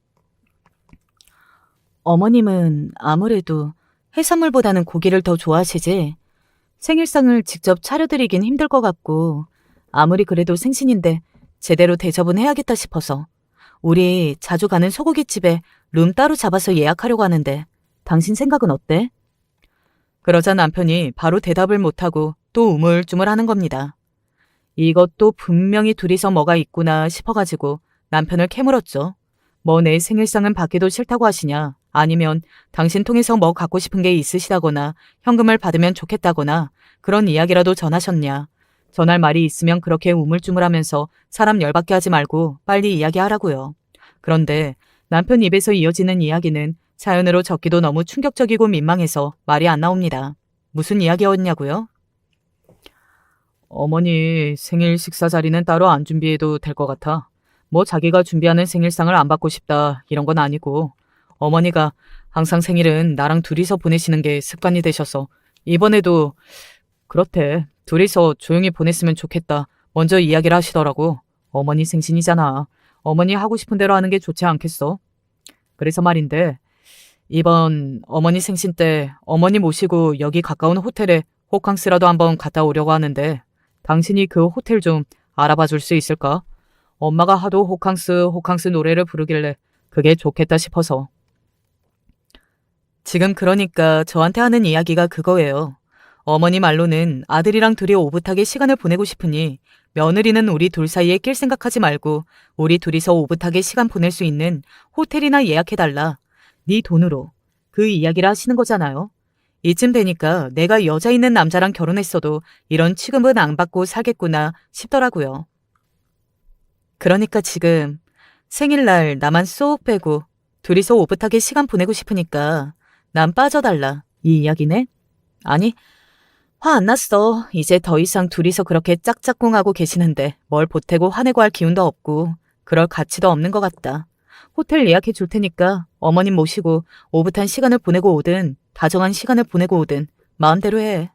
어머님은 아무래도 해산물보다는 고기를 더 좋아하시지? 생일상을 직접 차려드리긴 힘들 것 같고, 아무리 그래도 생신인데 제대로 대접은 해야겠다 싶어서 우리 자주 가는 소고기집에 룸 따로 잡아서 예약하려고 하는데 당신 생각은 어때? 그러자 남편이 바로 대답을 못하고 또 우물쭈물하는 겁니다. 이것도 분명히 둘이서 뭐가 있구나 싶어가지고 남편을 캐물었죠. 뭐 내 생일상은 받기도 싫다고 하시냐, 아니면 당신 통해서 뭐 갖고 싶은 게 있으시다거나 현금을 받으면 좋겠다거나 그런 이야기라도 전하셨냐. 전할 말이 있으면 그렇게 우물쭈물하면서 사람 열받게 하지 말고 빨리 이야기하라고요. 그런데 남편 입에서 이어지는 이야기는 사연으로 적기도 너무 충격적이고 민망해서 말이 안 나옵니다. 무슨 이야기였냐고요? 어머니 생일 식사 자리는 따로 안 준비해도 될 것 같아. 뭐 자기가 준비하는 생일상을 안 받고 싶다 이런 건 아니고, 어머니가 항상 생일은 나랑 둘이서 보내시는 게 습관이 되셔서 이번에도 그렇대. 둘이서 조용히 보냈으면 좋겠다 먼저 이야기를 하시더라고. 어머니 생신이잖아. 어머니 하고 싶은 대로 하는 게 좋지 않겠어? 그래서 말인데, 이번 어머니 생신 때 어머니 모시고 여기 가까운 호텔에 호캉스라도 한번 갔다 오려고 하는데 당신이 그 호텔 좀 알아봐 줄 수 있을까? 엄마가 하도 호캉스 노래를 부르길래 그게 좋겠다 싶어서. 지금 그러니까 저한테 하는 이야기가 그거예요. 어머니 말로는 아들이랑 둘이 오붓하게 시간을 보내고 싶으니 며느리는 우리 둘 사이에 낄 생각하지 말고 우리 둘이서 오붓하게 시간 보낼 수 있는 호텔이나 예약해달라. 네 돈으로. 그 이야기를 하시는 거잖아요. 이쯤 되니까 내가 여자 있는 남자랑 결혼했어도 이런 취급은 안 받고 살겠구나 싶더라고요. 그러니까 지금 생일날 나만 쏙 빼고 둘이서 오붓하게 시간 보내고 싶으니까 난 빠져달라 이 이야기네? 아니, 화 안 났어. 이제 더 이상 둘이서 그렇게 짝짝꿍하고 계시는데 뭘 보태고 화내고 할 기운도 없고 그럴 가치도 없는 것 같다. 호텔 예약해 줄 테니까 어머님 모시고 오붓한 시간을 보내고 오든 다정한 시간을 보내고 오든 마음대로 해.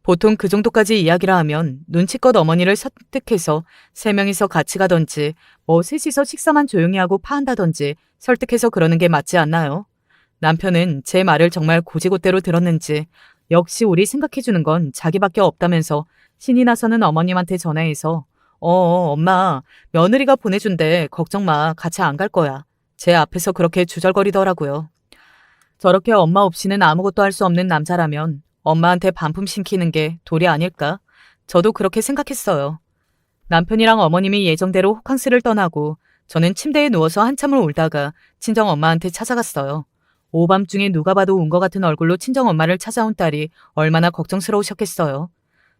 보통 그 정도까지 이야기를 하면 눈치껏 어머니를 설득해서 세 명이서 같이 가던지 뭐 셋이서 식사만 조용히 하고 파한다던지 설득해서 그러는 게 맞지 않나요? 남편은 제 말을 정말 고지고대로 들었는지 역시 우리 생각해주는 건 자기밖에 없다면서 신이 나서는 어머님한테 전화해서 엄마 며느리가 보내준대 걱정 마 같이 안 갈 거야. 제 앞에서 그렇게 주절거리더라고요. 저렇게 엄마 없이는 아무것도 할 수 없는 남자라면 엄마한테 반품 시키는 게 도리 아닐까? 저도 그렇게 생각했어요. 남편이랑 어머님이 예정대로 호캉스를 떠나고 저는 침대에 누워서 한참을 울다가 친정엄마한테 찾아갔어요. 오밤중에 누가 봐도 운 것 같은 얼굴로 친정엄마를 찾아온 딸이 얼마나 걱정스러우셨겠어요.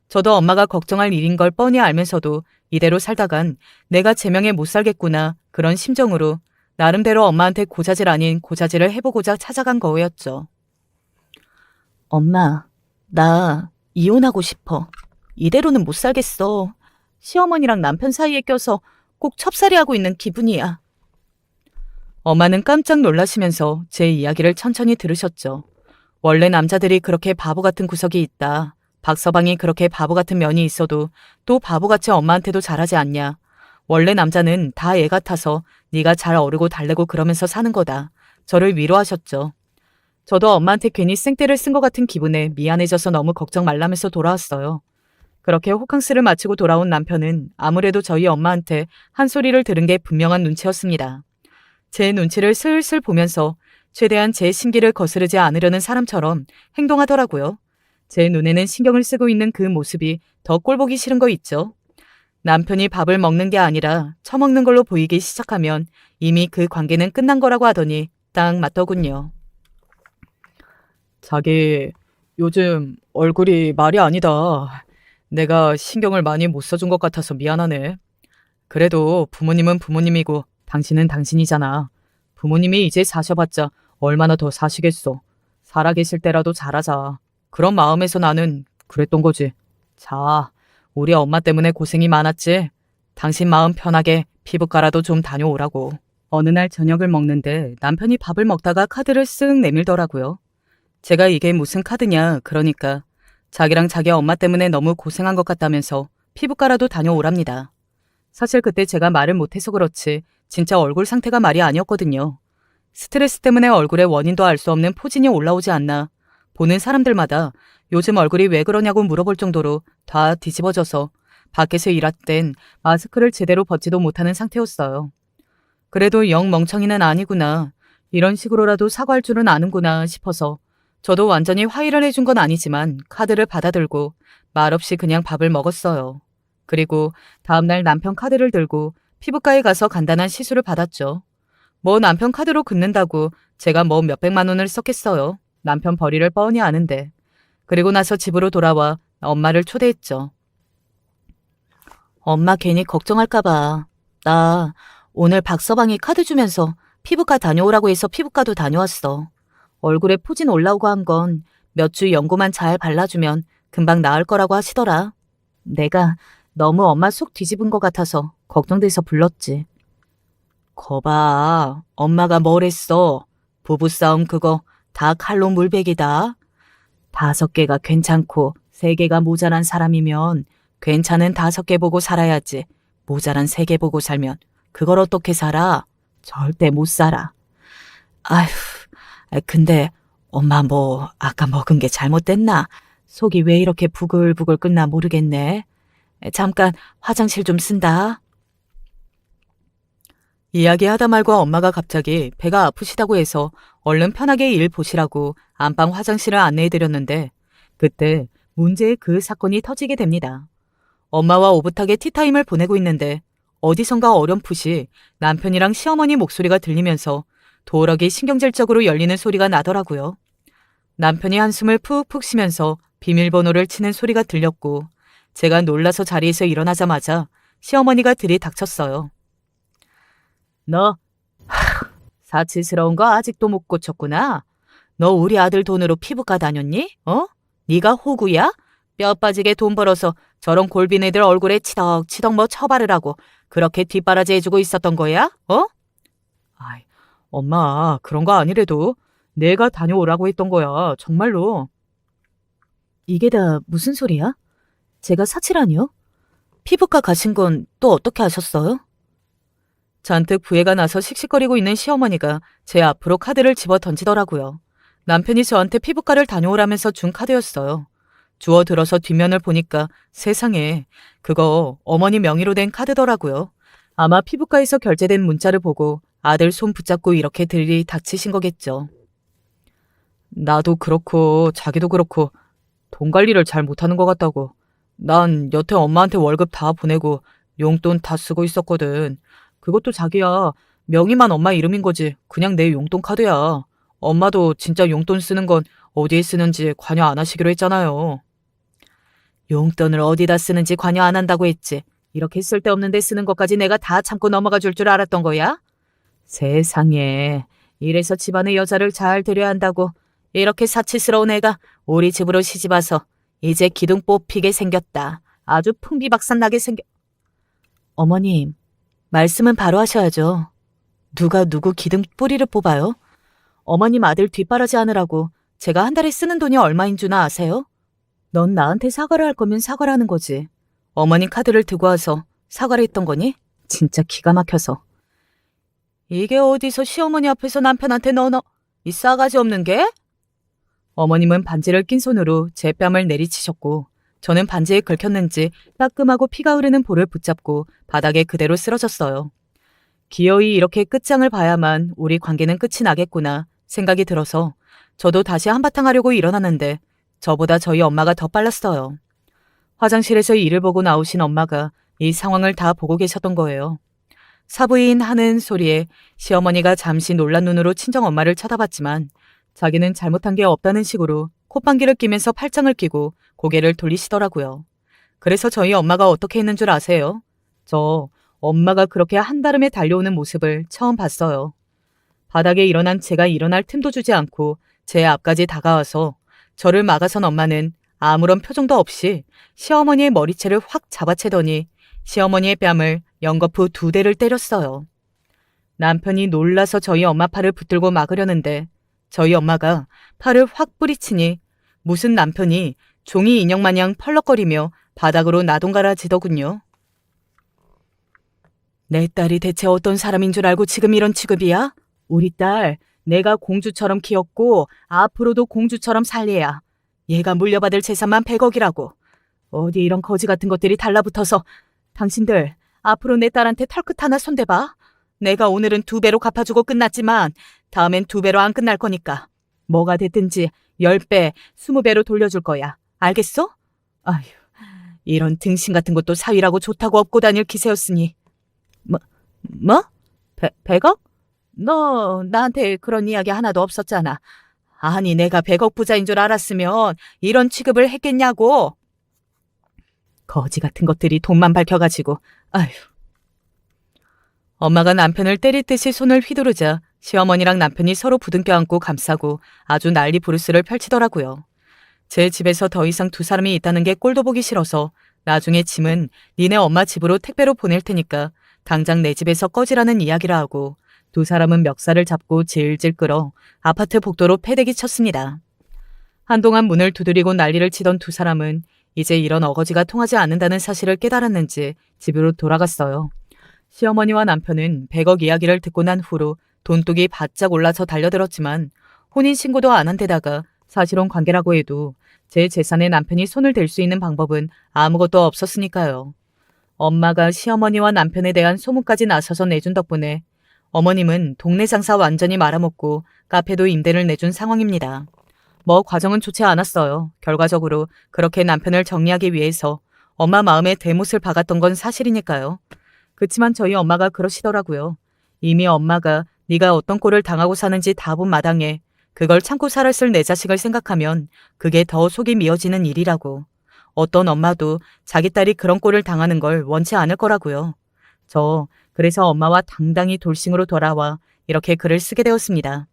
저도 엄마가 걱정할 일인 걸 뻔히 알면서도 이대로 살다간 내가 제명에 못 살겠구나 그런 심정으로 나름대로 엄마한테 고자질 아닌 고자질을 해보고자 찾아간 거였죠. 엄마, 나 이혼하고 싶어. 이대로는 못 살겠어. 시어머니랑 남편 사이에 껴서 꼭 첩살이하고 있는 기분이야. 엄마는 깜짝 놀라시면서 제 이야기를 천천히 들으셨죠. 원래 남자들이 그렇게 바보 같은 구석이 있다. 박서방이 그렇게 바보 같은 면이 있어도 또 바보같이 엄마한테도 잘하지 않냐. 원래 남자는 다 애 같아서 네가 잘 어르고 달래고 그러면서 사는 거다. 저를 위로하셨죠. 저도 엄마한테 괜히 생떼를 쓴 것 같은 기분에 미안해져서 너무 걱정 말라면서 돌아왔어요. 그렇게 호캉스를 마치고 돌아온 남편은 아무래도 저희 엄마한테 한 소리를 들은 게 분명한 눈치였습니다. 제 눈치를 슬슬 보면서 최대한 제 심기를 거스르지 않으려는 사람처럼 행동하더라고요. 제 눈에는 신경을 쓰고 있는 그 모습이 더 꼴보기 싫은 거 있죠. 남편이 밥을 먹는 게 아니라 처먹는 걸로 보이기 시작하면 이미 그 관계는 끝난 거라고 하더니 딱 맞더군요. 자기 요즘 얼굴이 말이 아니다. 내가 신경을 많이 못 써준 것 같아서 미안하네. 그래도 부모님은 부모님이고 당신은 당신이잖아. 부모님이 이제 사셔봤자 얼마나 더 사시겠어. 살아계실 때라도 잘하자. 그런 마음에서 나는 그랬던 거지. 자, 우리 엄마 때문에 고생이 많았지. 당신 마음 편하게 피부과라도 좀 다녀오라고. 어느 날 저녁을 먹는데 남편이 밥을 먹다가 카드를 쓱 내밀더라고요. 제가 이게 무슨 카드냐 그러니까 자기랑 자기 엄마 때문에 너무 고생한 것 같다면서 피부과라도 다녀오랍니다. 사실 그때 제가 말을 못해서 그렇지 진짜 얼굴 상태가 말이 아니었거든요. 스트레스 때문에 얼굴에 원인도 알 수 없는 포진이 올라오지 않나 보는 사람들마다 요즘 얼굴이 왜 그러냐고 물어볼 정도로 다 뒤집어져서 밖에서 일할 땐 마스크를 제대로 벗지도 못하는 상태였어요. 그래도 영 멍청이는 아니구나. 이런 식으로라도 사과할 줄은 아는구나 싶어서 저도 완전히 화해를 해준 건 아니지만 카드를 받아들고 말없이 그냥 밥을 먹었어요. 그리고 다음날 남편 카드를 들고 피부과에 가서 간단한 시술을 받았죠. 뭐 남편 카드로 긋는다고 제가 뭐 몇백만 원을 썼겠어요. 남편 벌이를 뻔히 아는데. 그리고 나서 집으로 돌아와 엄마를 초대했죠. 엄마 괜히 걱정할까봐. 나 오늘 박서방이 카드 주면서 피부과 다녀오라고 해서 피부과도 다녀왔어. 얼굴에 포진 올라오고 한 건 몇 주 연고만 잘 발라주면 금방 나을 거라고 하시더라. 내가 너무 엄마 속 뒤집은 것 같아서 걱정돼서 불렀지. 거봐, 엄마가 뭘 했어. 부부싸움 그거 다 칼로 물베기다. 5개가 괜찮고 3개가 모자란 사람이면 괜찮은 5개 보고 살아야지. 모자란 3개 보고 살면 그걸 어떻게 살아? 절대 못 살아. 아휴, 근데 엄마 뭐 아까 먹은 게 잘못됐나? 속이 왜 이렇게 부글부글 끓나 모르겠네. 잠깐 화장실 좀 쓴다. 이야기하다 말고 엄마가 갑자기 배가 아프시다고 해서 얼른 편하게 일 보시라고 안방 화장실을 안내해드렸는데 그때 문제의 그 사건이 터지게 됩니다. 엄마와 오붓하게 티타임을 보내고 있는데 어디선가 어렴풋이 남편이랑 시어머니 목소리가 들리면서 도어락이 신경질적으로 열리는 소리가 나더라고요. 남편이 한숨을 푹푹 쉬면서 비밀번호를 치는 소리가 들렸고 제가 놀라서 자리에서 일어나자마자 시어머니가 들이닥쳤어요. 너 사치스러운 거 아직도 못 고쳤구나. 너 우리 아들 돈으로 피부과 다녔니? 네가 호구야? 뼈 빠지게 돈 벌어서 저런 골빈 애들 얼굴에 치덕치덕 뭐 처바르라고 그렇게 뒷바라지 해주고 있었던 거야? 아이, 엄마 그런 거 아니래도 내가 다녀오라고 했던 거야. 정말로. 이게 다 무슨 소리야? 제가 사치라니요? 피부과 가신 건 또 어떻게 아셨어요? 잔뜩 부해가 나서 씩씩거리고 있는 시어머니가 제 앞으로 카드를 집어 던지더라고요. 남편이 저한테 피부과를 다녀오라면서 준 카드였어요. 주워 들어서 뒷면을 보니까 세상에 그거 어머니 명의로 된 카드더라고요. 아마 피부과에서 결제된 문자를 보고 아들 손 붙잡고 이렇게 들이닥치신 거겠죠. 나도 그렇고 자기도 그렇고 돈 관리를 잘 못하는 것 같다고. 난 여태 엄마한테 월급 다 보내고 용돈 다 쓰고 있었거든. 그것도 자기야. 명의만 엄마 이름인 거지. 그냥 내 용돈 카드야. 엄마도 진짜 용돈 쓰는 건 어디에 쓰는지 관여 안 하시기로 했잖아요. 용돈을 어디다 쓰는지 관여 안 한다고 했지. 이렇게 쓸데없는 데 쓰는 것까지 내가 다 참고 넘어가 줄 줄 알았던 거야? 세상에. 이래서 집안의 여자를 잘 들여야 한다고. 이렇게 사치스러운 애가 우리 집으로 시집와서 이제 기둥 뽑히게 생겼다. 아주 풍비박산 나게 어머님, 말씀은 바로 하셔야죠. 누가 누구 기둥 뿌리를 뽑아요? 어머님 아들 뒷바라지 하느라고 제가 한 달에 쓰는 돈이 얼마인 줄 아세요? 넌 나한테 사과를 할 거면 사과를 하는 거지. 어머님 카드를 들고 와서 사과를 했던 거니? 진짜 기가 막혀서. 이게 어디서 시어머니 앞에서 남편한테 이 싸가지 없는 게? 어머님은 반지를 낀 손으로 제 뺨을 내리치셨고 저는 반지에 긁혔는지 따끔하고 피가 흐르는 볼을 붙잡고 바닥에 그대로 쓰러졌어요. 기어이 이렇게 끝장을 봐야만 우리 관계는 끝이 나겠구나 생각이 들어서 저도 다시 한바탕 하려고 일어났는데 저보다 저희 엄마가 더 빨랐어요. 화장실에서 일을 보고 나오신 엄마가 이 상황을 다 보고 계셨던 거예요. 사부인 하는 소리에 시어머니가 잠시 놀란 눈으로 친정엄마를 쳐다봤지만 자기는 잘못한 게 없다는 식으로 콧방귀를 뀌면서 팔짱을 끼고 고개를 돌리시더라고요. 그래서 저희 엄마가 어떻게 했는 줄 아세요? 저 엄마가 그렇게 한달음에 달려오는 모습을 처음 봤어요. 바닥에 일어난 제가 일어날 틈도 주지 않고 제 앞까지 다가와서 저를 막아선 엄마는 아무런 표정도 없이 시어머니의 머리채를 확 잡아채더니 시어머니의 뺨을 연거푸 2대를 때렸어요. 남편이 놀라서 저희 엄마 팔을 붙들고 막으려는데 저희 엄마가 팔을 확 뿌리치니 무슨 남편이 종이 인형 마냥 펄럭거리며 바닥으로 나동갈아지더군요. 내 딸이 대체 어떤 사람인 줄 알고 지금 이런 취급이야? 우리 딸 내가 공주처럼 키웠고 앞으로도 공주처럼 살려야. 얘가 물려받을 재산만 100억이라고. 어디 이런 거지 같은 것들이 달라붙어서. 당신들 앞으로 내 딸한테 털끝 하나 손대봐. 내가 오늘은 2배로 갚아주고 끝났지만 다음엔 2배로 안 끝날 거니까. 뭐가 됐든지 10배, 20배로 돌려줄 거야. 알겠어? 아휴, 이런 등신 같은 것도 사위라고 좋다고 업고 다닐 기세였으니. 뭐? 100억? 너 나한테 그런 이야기 하나도 없었잖아. 아니 내가 100억 부자인 줄 알았으면 이런 취급을 했겠냐고. 거지 같은 것들이 돈만 밝혀가지고. 아휴. 엄마가 남편을 때릴 듯이 손을 휘두르자 시어머니랑 남편이 서로 부둥켜 안고 감싸고 아주 난리 부르스를 펼치더라고요. 제 집에서 더 이상 2사람이 있다는 게 꼴도 보기 싫어서 나중에 짐은 니네 엄마 집으로 택배로 보낼 테니까 당장 내 집에서 꺼지라는 이야기를 하고 2사람은 멱살을 잡고 질질 끌어 아파트 복도로 패대기 쳤습니다. 한동안 문을 두드리고 난리를 치던 2사람은 이제 이런 어거지가 통하지 않는다는 사실을 깨달았는지 집으로 돌아갔어요. 시어머니와 남편은 100억 이야기를 듣고 난 후로 돈독이 바짝 올라서 달려들었지만 혼인신고도 안 한 데다가 사실혼 관계라고 해도 제 재산에 남편이 손을 댈 수 있는 방법은 아무것도 없었으니까요. 엄마가 시어머니와 남편에 대한 소문까지 나서서 내준 덕분에 어머님은 동네 장사 완전히 말아먹고 카페도 임대를 내준 상황입니다. 뭐 과정은 좋지 않았어요. 결과적으로 그렇게 남편을 정리하기 위해서 엄마 마음에 대못을 박았던 건 사실이니까요. 그치만 저희 엄마가 그러시더라고요. 이미 엄마가 네가 어떤 꼴을 당하고 사는지 다 본 마당에 그걸 참고 살았을 내 자식을 생각하면 그게 더 속이 미어지는 일이라고. 어떤 엄마도 자기 딸이 그런 꼴을 당하는 걸 원치 않을 거라고요. 그래서 엄마와 당당히 돌싱으로 돌아와 이렇게 글을 쓰게 되었습니다.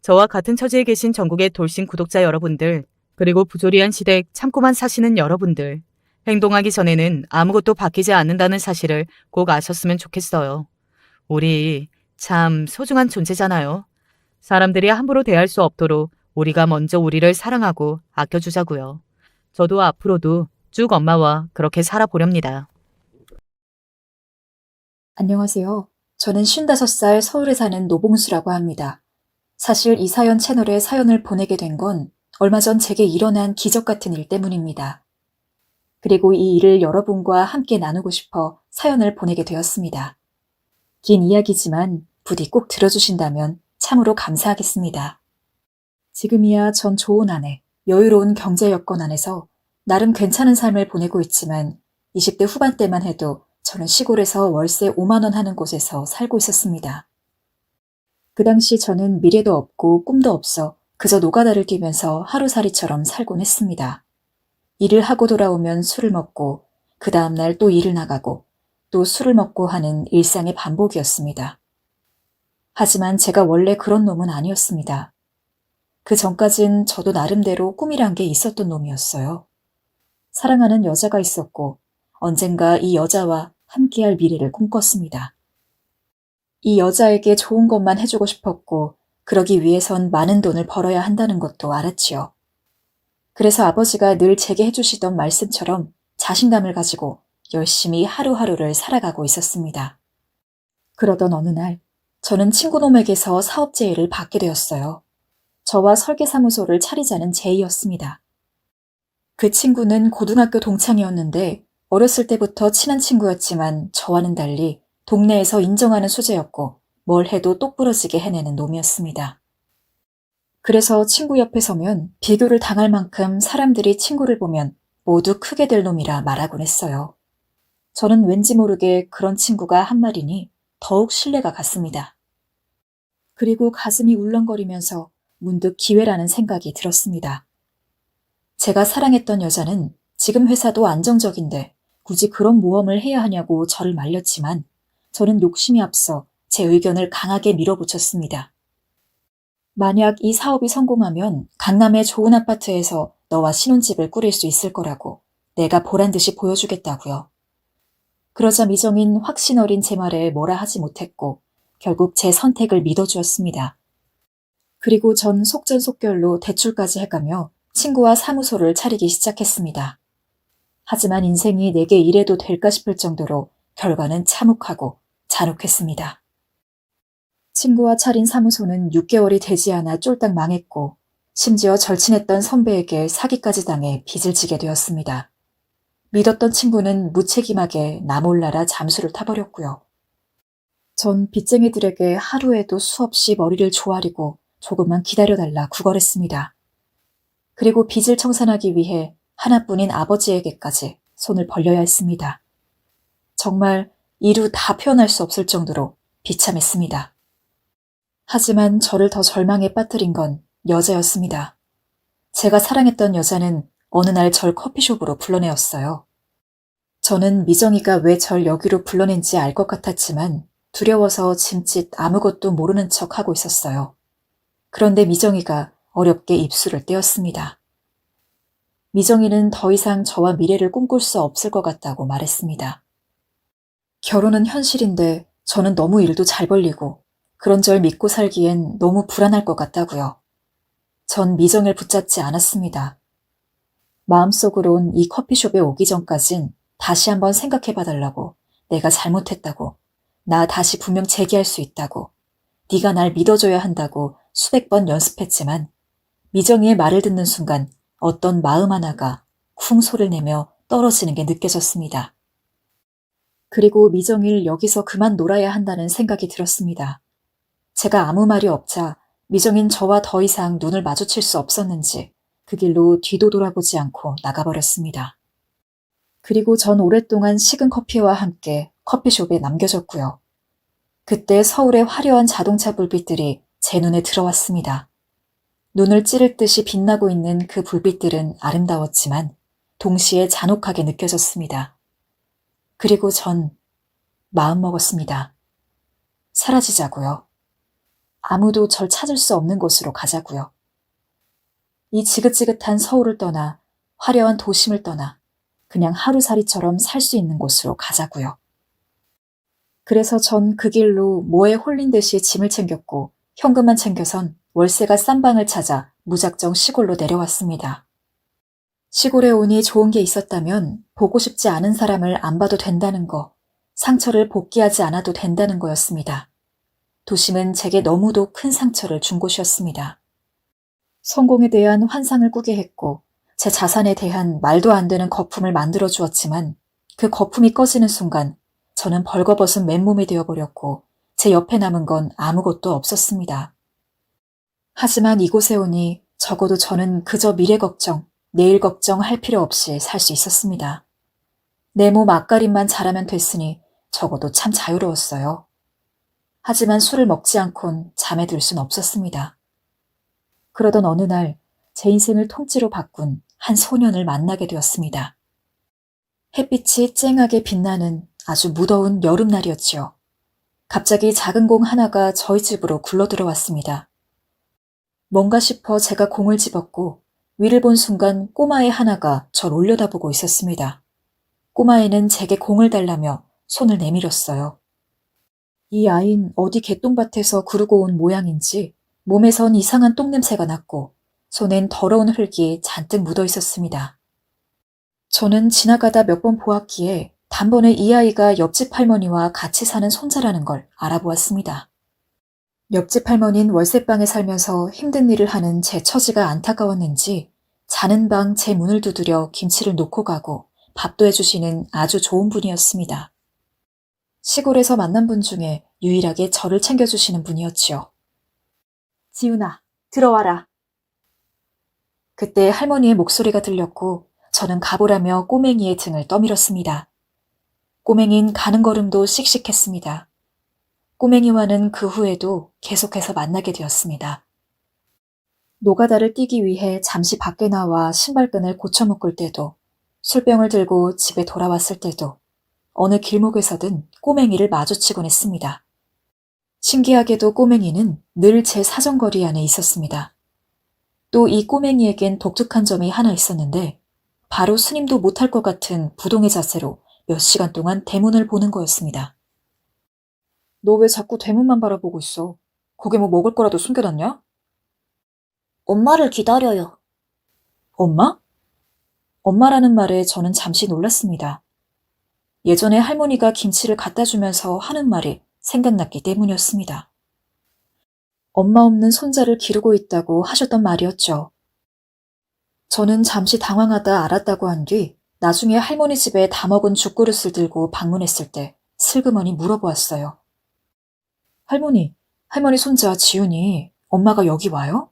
저와 같은 처지에 계신 전국의 돌싱 구독자 여러분들, 그리고 부조리한 시댁 참고만 사시는 여러분들, 행동하기 전에는 아무것도 바뀌지 않는다는 사실을 꼭 아셨으면 좋겠어요. 우리 참 소중한 존재잖아요. 사람들이 함부로 대할 수 없도록 우리가 먼저 우리를 사랑하고 아껴주자고요. 저도 앞으로도 쭉 엄마와 그렇게 살아보렵니다. 안녕하세요. 저는 55살 서울에 사는 노봉수라고 합니다. 사실 이 사연 채널에 사연을 보내게 된 건 얼마 전 제게 일어난 기적 같은 일 때문입니다. 그리고 이 일을 여러분과 함께 나누고 싶어 사연을 보내게 되었습니다. 긴 이야기지만 부디 꼭 들어주신다면 참으로 감사하겠습니다. 지금이야 전 좋은 아내, 여유로운 경제 여건 안에서 나름 괜찮은 삶을 보내고 있지만 20대 후반 때만 해도 저는 시골에서 월세 5만 원 하는 곳에서 살고 있었습니다. 그 당시 저는 미래도 없고 꿈도 없어 그저 노가다를 뛰면서 하루살이처럼 살곤 했습니다. 일을 하고 돌아오면 술을 먹고 그 다음날 또 일을 나가고 또 술을 먹고 하는 일상의 반복이었습니다. 하지만 제가 원래 그런 놈은 아니었습니다. 그 전까진 저도 나름대로 꿈이란 게 있었던 놈이었어요. 사랑하는 여자가 있었고 언젠가 이 여자와 함께할 미래를 꿈꿨습니다. 이 여자에게 좋은 것만 해주고 싶었고 그러기 위해선 많은 돈을 벌어야 한다는 것도 알았지요. 그래서 아버지가 늘 제게 해주시던 말씀처럼 자신감을 가지고 열심히 하루하루를 살아가고 있었습니다. 그러던 어느 날 저는 친구놈에게서 사업 제의를 받게 되었어요. 저와 설계사무소를 차리자는 제의였습니다. 그 친구는 고등학교 동창이었는데 어렸을 때부터 친한 친구였지만 저와는 달리 동네에서 인정하는 수재였고 뭘 해도 똑부러지게 해내는 놈이었습니다. 그래서 친구 옆에 서면 비교를 당할 만큼 사람들이 친구를 보면 모두 크게 될 놈이라 말하곤 했어요. 저는 왠지 모르게 그런 친구가 한 말이니 더욱 신뢰가 갔습니다. 그리고 가슴이 울렁거리면서 문득 기회라는 생각이 들었습니다. 제가 사랑했던 여자는 지금 회사도 안정적인데 굳이 그런 모험을 해야 하냐고 저를 말렸지만 저는 욕심이 앞서 제 의견을 강하게 밀어붙였습니다. 만약 이 사업이 성공하면 강남의 좋은 아파트에서 너와 신혼집을 꾸릴 수 있을 거라고 내가 보란듯이 보여주겠다고요. 그러자 미정인 확신 어린 제 말에 뭐라 하지 못했고 결국 제 선택을 믿어주었습니다. 그리고 전 속전속결로 대출까지 해가며 친구와 사무소를 차리기 시작했습니다. 하지만 인생이 내게 이래도 될까 싶을 정도로 결과는 참혹하고 잔혹했습니다. 친구와 차린 사무소는 6개월이 되지 않아 쫄딱 망했고 심지어 절친했던 선배에게 사기까지 당해 빚을 지게 되었습니다. 믿었던 친구는 무책임하게 나 몰라라 잠수를 타버렸고요. 전 빚쟁이들에게 하루에도 수없이 머리를 조아리고 조금만 기다려달라 구걸했습니다. 그리고 빚을 청산하기 위해 하나뿐인 아버지에게까지 손을 벌려야 했습니다. 정말 이루 다 표현할 수 없을 정도로 비참했습니다. 하지만 저를 더 절망에 빠뜨린 건 여자였습니다. 제가 사랑했던 여자는 어느 날 절 커피숍으로 불러내었어요. 저는 미정이가 왜 절 여기로 불러낸지 알 것 같았지만 두려워서 짐짓 아무것도 모르는 척 하고 있었어요. 그런데 미정이가 어렵게 입술을 떼었습니다. 미정이는 더 이상 저와 미래를 꿈꿀 수 없을 것 같다고 말했습니다. 결혼은 현실인데 저는 너무 일도 잘 벌리고 그런 절 믿고 살기엔 너무 불안할 것 같다고요. 전 미정을 붙잡지 않았습니다. 마음속으론 이 커피숍에 오기 전까진 다시 한번 생각해봐달라고, 내가 잘못했다고, 나 다시 분명 재기할 수 있다고, 네가 날 믿어줘야 한다고 수백 번 연습했지만 미정이의 말을 듣는 순간 어떤 마음 하나가 쿵 소리를 내며 떨어지는 게 느껴졌습니다. 그리고 미정이를 여기서 그만 놀아야 한다는 생각이 들었습니다. 제가 아무 말이 없자 미정인 저와 더 이상 눈을 마주칠 수 없었는지 그 길로 뒤도 돌아보지 않고 나가버렸습니다. 그리고 전 오랫동안 식은 커피와 함께 커피숍에 남겨졌고요. 그때 서울의 화려한 자동차 불빛들이 제 눈에 들어왔습니다. 눈을 찌를 듯이 빛나고 있는 그 불빛들은 아름다웠지만 동시에 잔혹하게 느껴졌습니다. 그리고 전 마음먹었습니다. 사라지자고요. 아무도 절 찾을 수 없는 곳으로 가자고요. 이 지긋지긋한 서울을 떠나 화려한 도심을 떠나 그냥 하루살이처럼 살 수 있는 곳으로 가자고요. 그래서 전 그 길로 뭐에 홀린 듯이 짐을 챙겼고 현금만 챙겨선 월세가 싼 방을 찾아 무작정 시골로 내려왔습니다. 시골에 오니 좋은 게 있었다면 보고 싶지 않은 사람을 안 봐도 된다는 거, 상처를 복귀하지 않아도 된다는 거였습니다. 도심은 제게 너무도 큰 상처를 준 곳이었습니다. 성공에 대한 환상을 꾸게 했고 제 자산에 대한 말도 안 되는 거품을 만들어 주었지만 그 거품이 꺼지는 순간 저는 벌거벗은 맨몸이 되어버렸고 제 옆에 남은 건 아무것도 없었습니다. 하지만 이곳에 오니 적어도 저는 그저 미래 걱정, 내일 걱정할 필요 없이 살 수 있었습니다. 내 몸 앞가림만 잘하면 됐으니 적어도 참 자유로웠어요. 하지만 술을 먹지 않곤 잠에 들 순 없었습니다. 그러던 어느 날 제 인생을 통째로 바꾼 한 소년을 만나게 되었습니다. 햇빛이 쨍하게 빛나는 아주 무더운 여름날이었지요. 갑자기 작은 공 하나가 저희 집으로 굴러들어왔습니다. 뭔가 싶어 제가 공을 집었고 위를 본 순간 꼬마애 하나가 절 올려다보고 있었습니다. 꼬마애는 제게 공을 달라며 손을 내밀었어요. 이 아이는 어디 개똥밭에서 구르고 온 모양인지 몸에선 이상한 똥냄새가 났고 손엔 더러운 흙이 잔뜩 묻어 있었습니다. 저는 지나가다 몇 번 보았기에 단번에 이 아이가 옆집 할머니와 같이 사는 손자라는 걸 알아보았습니다. 옆집 할머니는 월세방에 살면서 힘든 일을 하는 제 처지가 안타까웠는지 자는 방 제 문을 두드려 김치를 놓고 가고 밥도 해주시는 아주 좋은 분이었습니다. 시골에서 만난 분 중에 유일하게 저를 챙겨주시는 분이었지요. 지훈아, 들어와라. 그때 할머니의 목소리가 들렸고 저는 가보라며 꼬맹이의 등을 떠밀었습니다. 꼬맹이는 가는 걸음도 씩씩했습니다. 꼬맹이와는 그 후에도 계속해서 만나게 되었습니다. 노가다를 뛰기 위해 잠시 밖에 나와 신발끈을 고쳐 묶을 때도, 술병을 들고 집에 돌아왔을 때도 어느 길목에서든 꼬맹이를 마주치곤 했습니다. 신기하게도 꼬맹이는 늘 제 사정거리 안에 있었습니다. 또 이 꼬맹이에겐 독특한 점이 하나 있었는데 바로 스님도 못할 것 같은 부동의 자세로 몇 시간 동안 대문을 보는 거였습니다. 너 왜 자꾸 대문만 바라보고 있어? 거기 뭐 먹을 거라도 숨겨놨냐? 엄마를 기다려요. 엄마? 엄마라는 말에 저는 잠시 놀랐습니다. 예전에 할머니가 김치를 갖다 주면서 하는 말이 생각났기 때문이었습니다. 엄마 없는 손자를 기르고 있다고 하셨던 말이었죠. 저는 잠시 당황하다 알았다고 한 뒤 나중에 할머니 집에 다 먹은 죽그릇을 들고 방문했을 때 슬그머니 물어보았어요. 할머니 손자 지훈이 엄마가 여기 와요?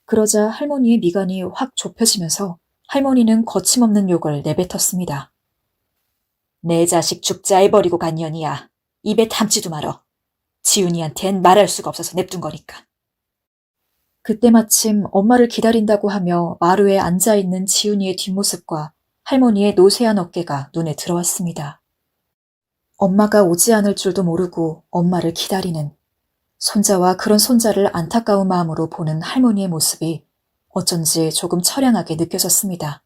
그러자 할머니의 미간이 확 좁혀지면서 할머니는 거침없는 욕을 내뱉었습니다. 내 자식 죽자 해버리고 간 년이야. 입에 담지도 말어. 지훈이한텐 말할 수가 없어서 냅둔 거니까. 그때 마침 엄마를 기다린다고 하며 마루에 앉아있는 지훈이의 뒷모습과 할머니의 노쇠한 어깨가 눈에 들어왔습니다. 엄마가 오지 않을 줄도 모르고 엄마를 기다리는 손자와 그런 손자를 안타까운 마음으로 보는 할머니의 모습이 어쩐지 조금 처량하게 느껴졌습니다.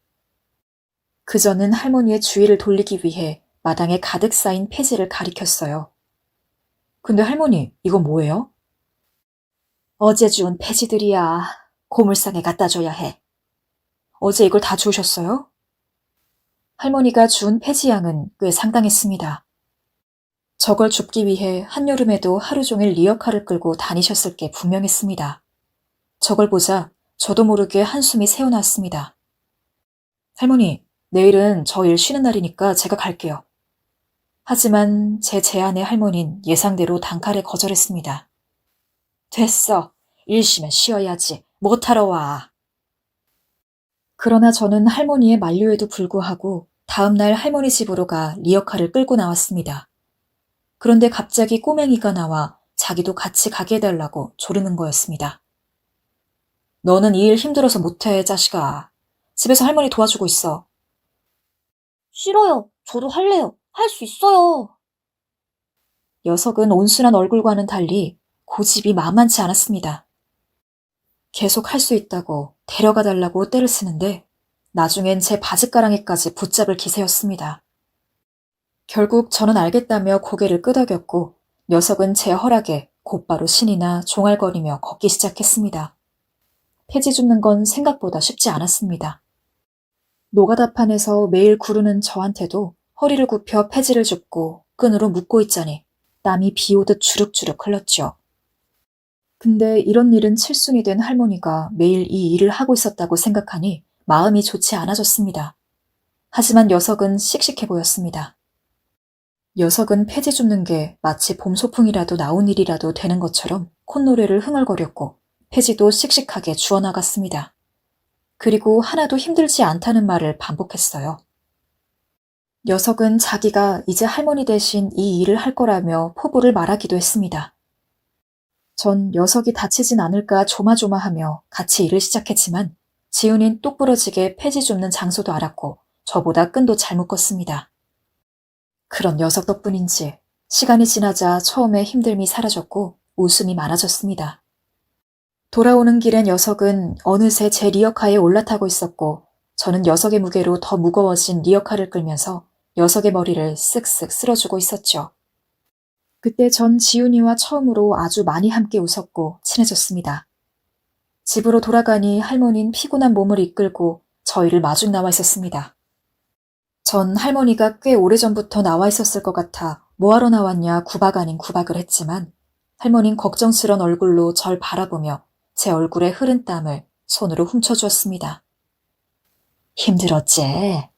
그저는 할머니의 주의를 돌리기 위해 마당에 가득 쌓인 폐지를 가리켰어요. 근데 할머니, 이거 뭐예요? 어제 주운 폐지들이야. 고물상에 갖다 줘야 해. 어제 이걸 다 주우셨어요? 할머니가 주운 폐지 양은 꽤 상당했습니다. 저걸 줍기 위해 한여름에도 하루 종일 리어카를 끌고 다니셨을 게 분명했습니다. 저걸 보자 저도 모르게 한숨이 새어나왔습니다. 할머니, 내일은 저 일 쉬는 날이니까 제가 갈게요. 하지만 제 제안에 할머니는 예상대로 단칼에 거절했습니다. 됐어. 일 쉬면 쉬어야지. 못하러 와. 그러나 저는 할머니의 만류에도 불구하고 다음날 할머니 집으로 가 리어카를 끌고 나왔습니다. 그런데 갑자기 꼬맹이가 나와 자기도 같이 가게 해달라고 조르는 거였습니다. 너는 이 일 힘들어서 못해, 자식아. 집에서 할머니 도와주고 있어. 싫어요. 저도 할래요. 할 수 있어요. 녀석은 온순한 얼굴과는 달리 고집이 만만치 않았습니다. 계속 할 수 있다고 데려가 달라고 떼를 쓰는데 나중엔 제 바짓가랑이까지 붙잡을 기세였습니다. 결국 저는 알겠다며 고개를 끄덕였고 녀석은 제 허락에 곧바로 신이나 종알거리며 걷기 시작했습니다. 폐지 줍는 건 생각보다 쉽지 않았습니다. 노가다판에서 매일 구르는 저한테도 허리를 굽혀 폐지를 줍고 끈으로 묶고 있자니 땀이 비 오듯 주룩주룩 흘렀죠. 근데 이런 일은 칠순이 된 할머니가 매일 이 일을 하고 있었다고 생각하니 마음이 좋지 않아졌습니다. 하지만 녀석은 씩씩해 보였습니다. 녀석은 폐지 줍는 게 마치 봄 소풍이라도 나온 일이라도 되는 것처럼 콧노래를 흥얼거렸고 폐지도 씩씩하게 주워나갔습니다. 그리고 하나도 힘들지 않다는 말을 반복했어요. 녀석은 자기가 이제 할머니 대신 이 일을 할 거라며 포부를 말하기도 했습니다. 전 녀석이 다치진 않을까 조마조마하며 같이 일을 시작했지만 지훈인 똑부러지게 폐지 줍는 장소도 알았고 저보다 끈도 잘 묶었습니다. 그런 녀석 덕분인지 시간이 지나자 처음에 힘듦이 사라졌고 웃음이 많아졌습니다. 돌아오는 길에 녀석은 어느새 제 리어카에 올라타고 있었고 저는 녀석의 무게로 더 무거워진 리어카를 끌면서 녀석의 머리를 쓱쓱 쓸어주고 있었죠. 그때 전 지훈이와 처음으로 아주 많이 함께 웃었고 친해졌습니다. 집으로 돌아가니 할머니는 피곤한 몸을 이끌고 저희를 마중 나와 있었습니다. 전 할머니가 꽤 오래전부터 나와 있었을 것 같아 뭐하러 나왔냐 구박 아닌 구박을 했지만 할머니는 걱정스런 얼굴로 절 바라보며 제 얼굴에 흐른 땀을 손으로 훔쳐주었습니다. 힘들었지?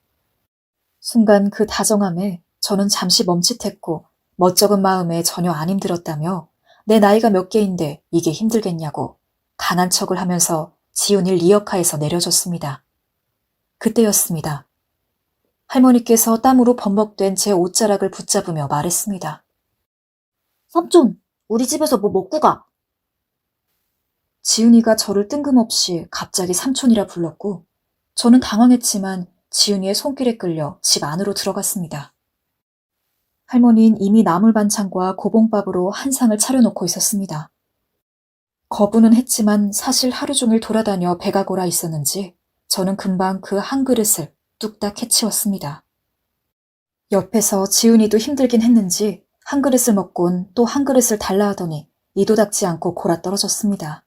순간 그 다정함에 저는 잠시 멈칫했고 멋쩍은 마음에 전혀 안 힘들었다며 내 나이가 몇 개인데 이게 힘들겠냐고 강한 척을 하면서 지훈이 리어카에서 내려줬습니다. 그때였습니다. 할머니께서 땀으로 범벅된 제 옷자락을 붙잡으며 말했습니다. 삼촌, 우리 집에서 뭐 먹고 가. 지훈이가 저를 뜬금없이 갑자기 삼촌이라 불렀고 저는 당황했지만 지훈이의 손길에 끌려 집 안으로 들어갔습니다. 할머니는 이미 나물 반찬과 고봉밥으로 한 상을 차려놓고 있었습니다. 거부는 했지만 사실 하루 종일 돌아다녀 배가 고라 있었는지 저는 금방 그 한 그릇을 뚝딱 해치웠습니다. 옆에서 지훈이도 힘들긴 했는지 한 그릇을 먹곤 또 한 그릇을 달라 하더니 이도 닦지 않고 골아 떨어졌습니다.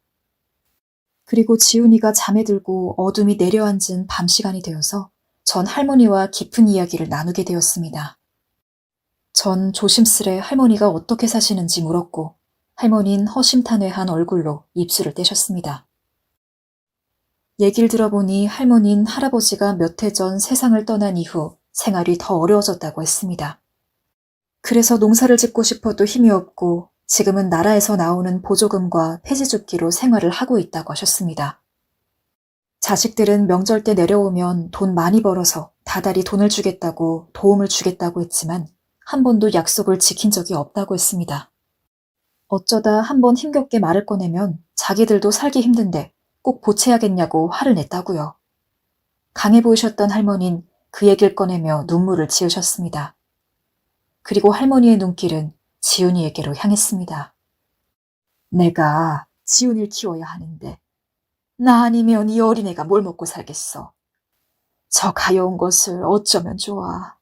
그리고 지훈이가 잠에 들고 어둠이 내려앉은 밤 시간이 되어서 전 할머니와 깊은 이야기를 나누게 되었습니다. 전 조심스레 할머니가 어떻게 사시는지 물었고 할머니는 허심탄회한 얼굴로 입술을 떼셨습니다. 얘기를 들어보니 할머니는 할아버지가 몇 해 전 세상을 떠난 이후 생활이 더 어려워졌다고 했습니다. 그래서 농사를 짓고 싶어도 힘이 없고 지금은 나라에서 나오는 보조금과 폐지줍기로 생활을 하고 있다고 하셨습니다. 자식들은 명절 때 내려오면 돈 많이 벌어서 다달이 돈을 주겠다고 도움을 주겠다고 했지만 한 번도 약속을 지킨 적이 없다고 했습니다. 어쩌다 한 번 힘겹게 말을 꺼내면 자기들도 살기 힘든데 꼭 보채야겠냐고 화를 냈다고요. 강해 보이셨던 할머니는 그 얘기를 꺼내며 눈물을 지으셨습니다. 그리고 할머니의 눈길은 지훈이에게로 향했습니다. 내가 지훈이를 키워야 하는데 나 아니면 이 어린애가 뭘 먹고 살겠어. 저 가여운 것을 어쩌면 좋아.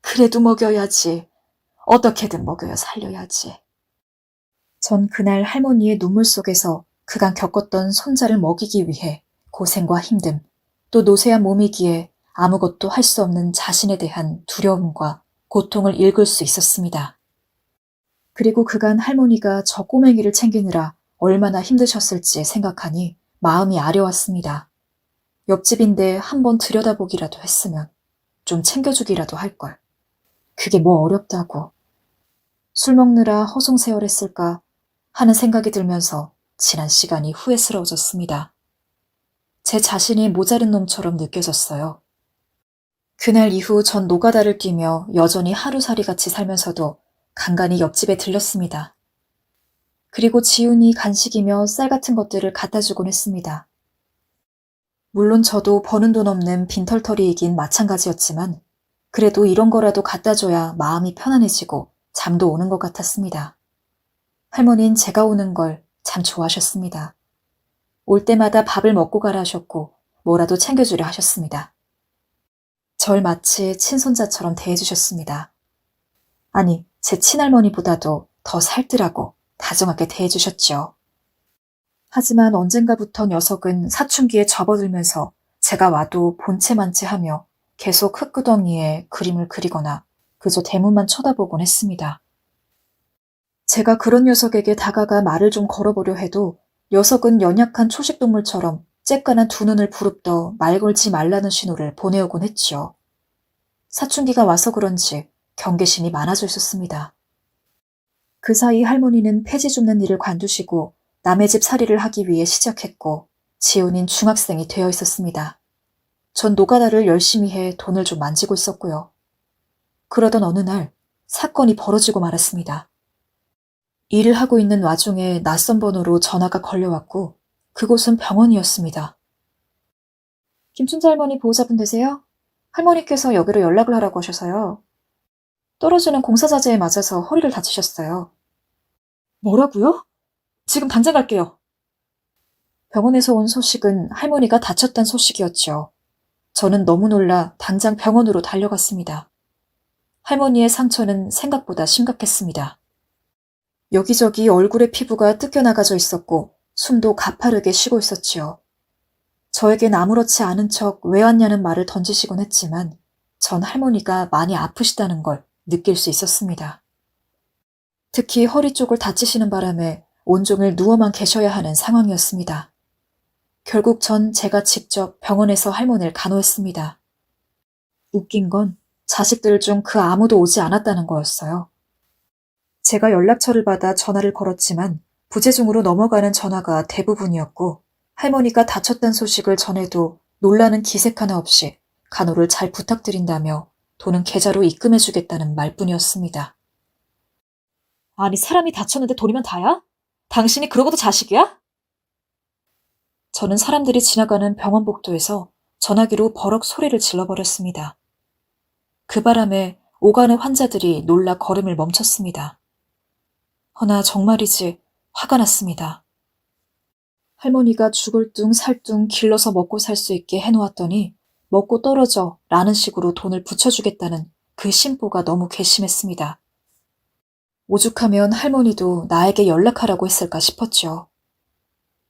그래도 먹여야지. 어떻게든 먹여야 살려야지. 전 그날 할머니의 눈물 속에서 그간 겪었던 손자를 먹이기 위해 고생과 힘듦, 또 노쇠한 몸이기에 아무것도 할 수 없는 자신에 대한 두려움과 고통을 읽을 수 있었습니다. 그리고 그간 할머니가 저 꼬맹이를 챙기느라 얼마나 힘드셨을지 생각하니 마음이 아려왔습니다. 옆집인데 한번 들여다보기라도 했으면 좀 챙겨주기라도 할걸. 그게 뭐 어렵다고. 술 먹느라 허송세월했을까 하는 생각이 들면서 지난 시간이 후회스러워졌습니다. 제 자신이 모자른 놈처럼 느껴졌어요. 그날 이후 전 노가다를 뛰며 여전히 하루살이같이 살면서도 간간히 옆집에 들렀습니다. 그리고 지훈이 간식이며 쌀 같은 것들을 갖다 주곤 했습니다. 물론 저도 버는 돈 없는 빈털터리이긴 마찬가지였지만 그래도 이런 거라도 갖다 줘야 마음이 편안해지고 잠도 오는 것 같았습니다. 할머니는 제가 오는 걸 참 좋아하셨습니다. 올 때마다 밥을 먹고 가라 하셨고 뭐라도 챙겨주려 하셨습니다. 절 마치 친손자처럼 대해주셨습니다. 아니, 제 친할머니보다도 더 살뜰하고 다정하게 대해주셨죠. 하지만 언젠가부터 녀석은 사춘기에 접어들면서 제가 와도 본체만체 하며 계속 흙구덩이에 그림을 그리거나 그저 대문만 쳐다보곤 했습니다. 제가 그런 녀석에게 다가가 말을 좀 걸어보려 해도 녀석은 연약한 초식동물처럼 쬐깐한 두 눈을 부릅떠 말 걸지 말라는 신호를 보내오곤 했지요. 사춘기가 와서 그런지 경계심이 많아져 있었습니다. 그 사이 할머니는 폐지 줍는 일을 관두시고 남의 집 살이를 하기 위해 시작했고 지훈인 중학생이 되어 있었습니다. 전 노가다를 열심히 해 돈을 좀 만지고 있었고요. 그러던 어느 날 사건이 벌어지고 말았습니다. 일을 하고 있는 와중에 낯선 번호로 전화가 걸려왔고 그곳은 병원이었습니다. 김춘자 할머니 보호자분 되세요? 할머니께서 여기로 연락을 하라고 하셔서요. 떨어지는 공사자재에 맞아서 허리를 다치셨어요. 뭐라고요? 지금 당장 갈게요. 병원에서 온 소식은 할머니가 다쳤다는 소식이었죠. 저는 너무 놀라 당장 병원으로 달려갔습니다. 할머니의 상처는 생각보다 심각했습니다. 여기저기 얼굴의 피부가 뜯겨나가져 있었고 숨도 가파르게 쉬고 있었지요. 저에겐 아무렇지 않은 척 왜 왔냐는 말을 던지시곤 했지만 전 할머니가 많이 아프시다는 걸 느낄 수 있었습니다. 특히 허리 쪽을 다치시는 바람에 온종일 누워만 계셔야 하는 상황이었습니다. 결국 전 제가 직접 병원에서 할머니를 간호했습니다. 웃긴 건 자식들 중 그 아무도 오지 않았다는 거였어요. 제가 연락처를 받아 전화를 걸었지만 부재중으로 넘어가는 전화가 대부분이었고 할머니가 다쳤다는 소식을 전해도 놀라는 기색 하나 없이 간호를 잘 부탁드린다며 돈은 계좌로 입금해주겠다는 말뿐이었습니다. 아니 사람이 다쳤는데 돈이면 다야? 당신이 그러고도 자식이야? 저는 사람들이 지나가는 병원 복도에서 전화기로 버럭 소리를 질러버렸습니다. 그 바람에 오가는 환자들이 놀라 걸음을 멈췄습니다. 허나 정말이지 화가 났습니다. 할머니가 죽을 둥 살 둥 길러서 먹고 살 수 있게 해놓았더니 먹고 떨어져 라는 식으로 돈을 붙여주겠다는 그 심보가 너무 괘씸했습니다. 오죽하면 할머니도 나에게 연락하라고 했을까 싶었죠.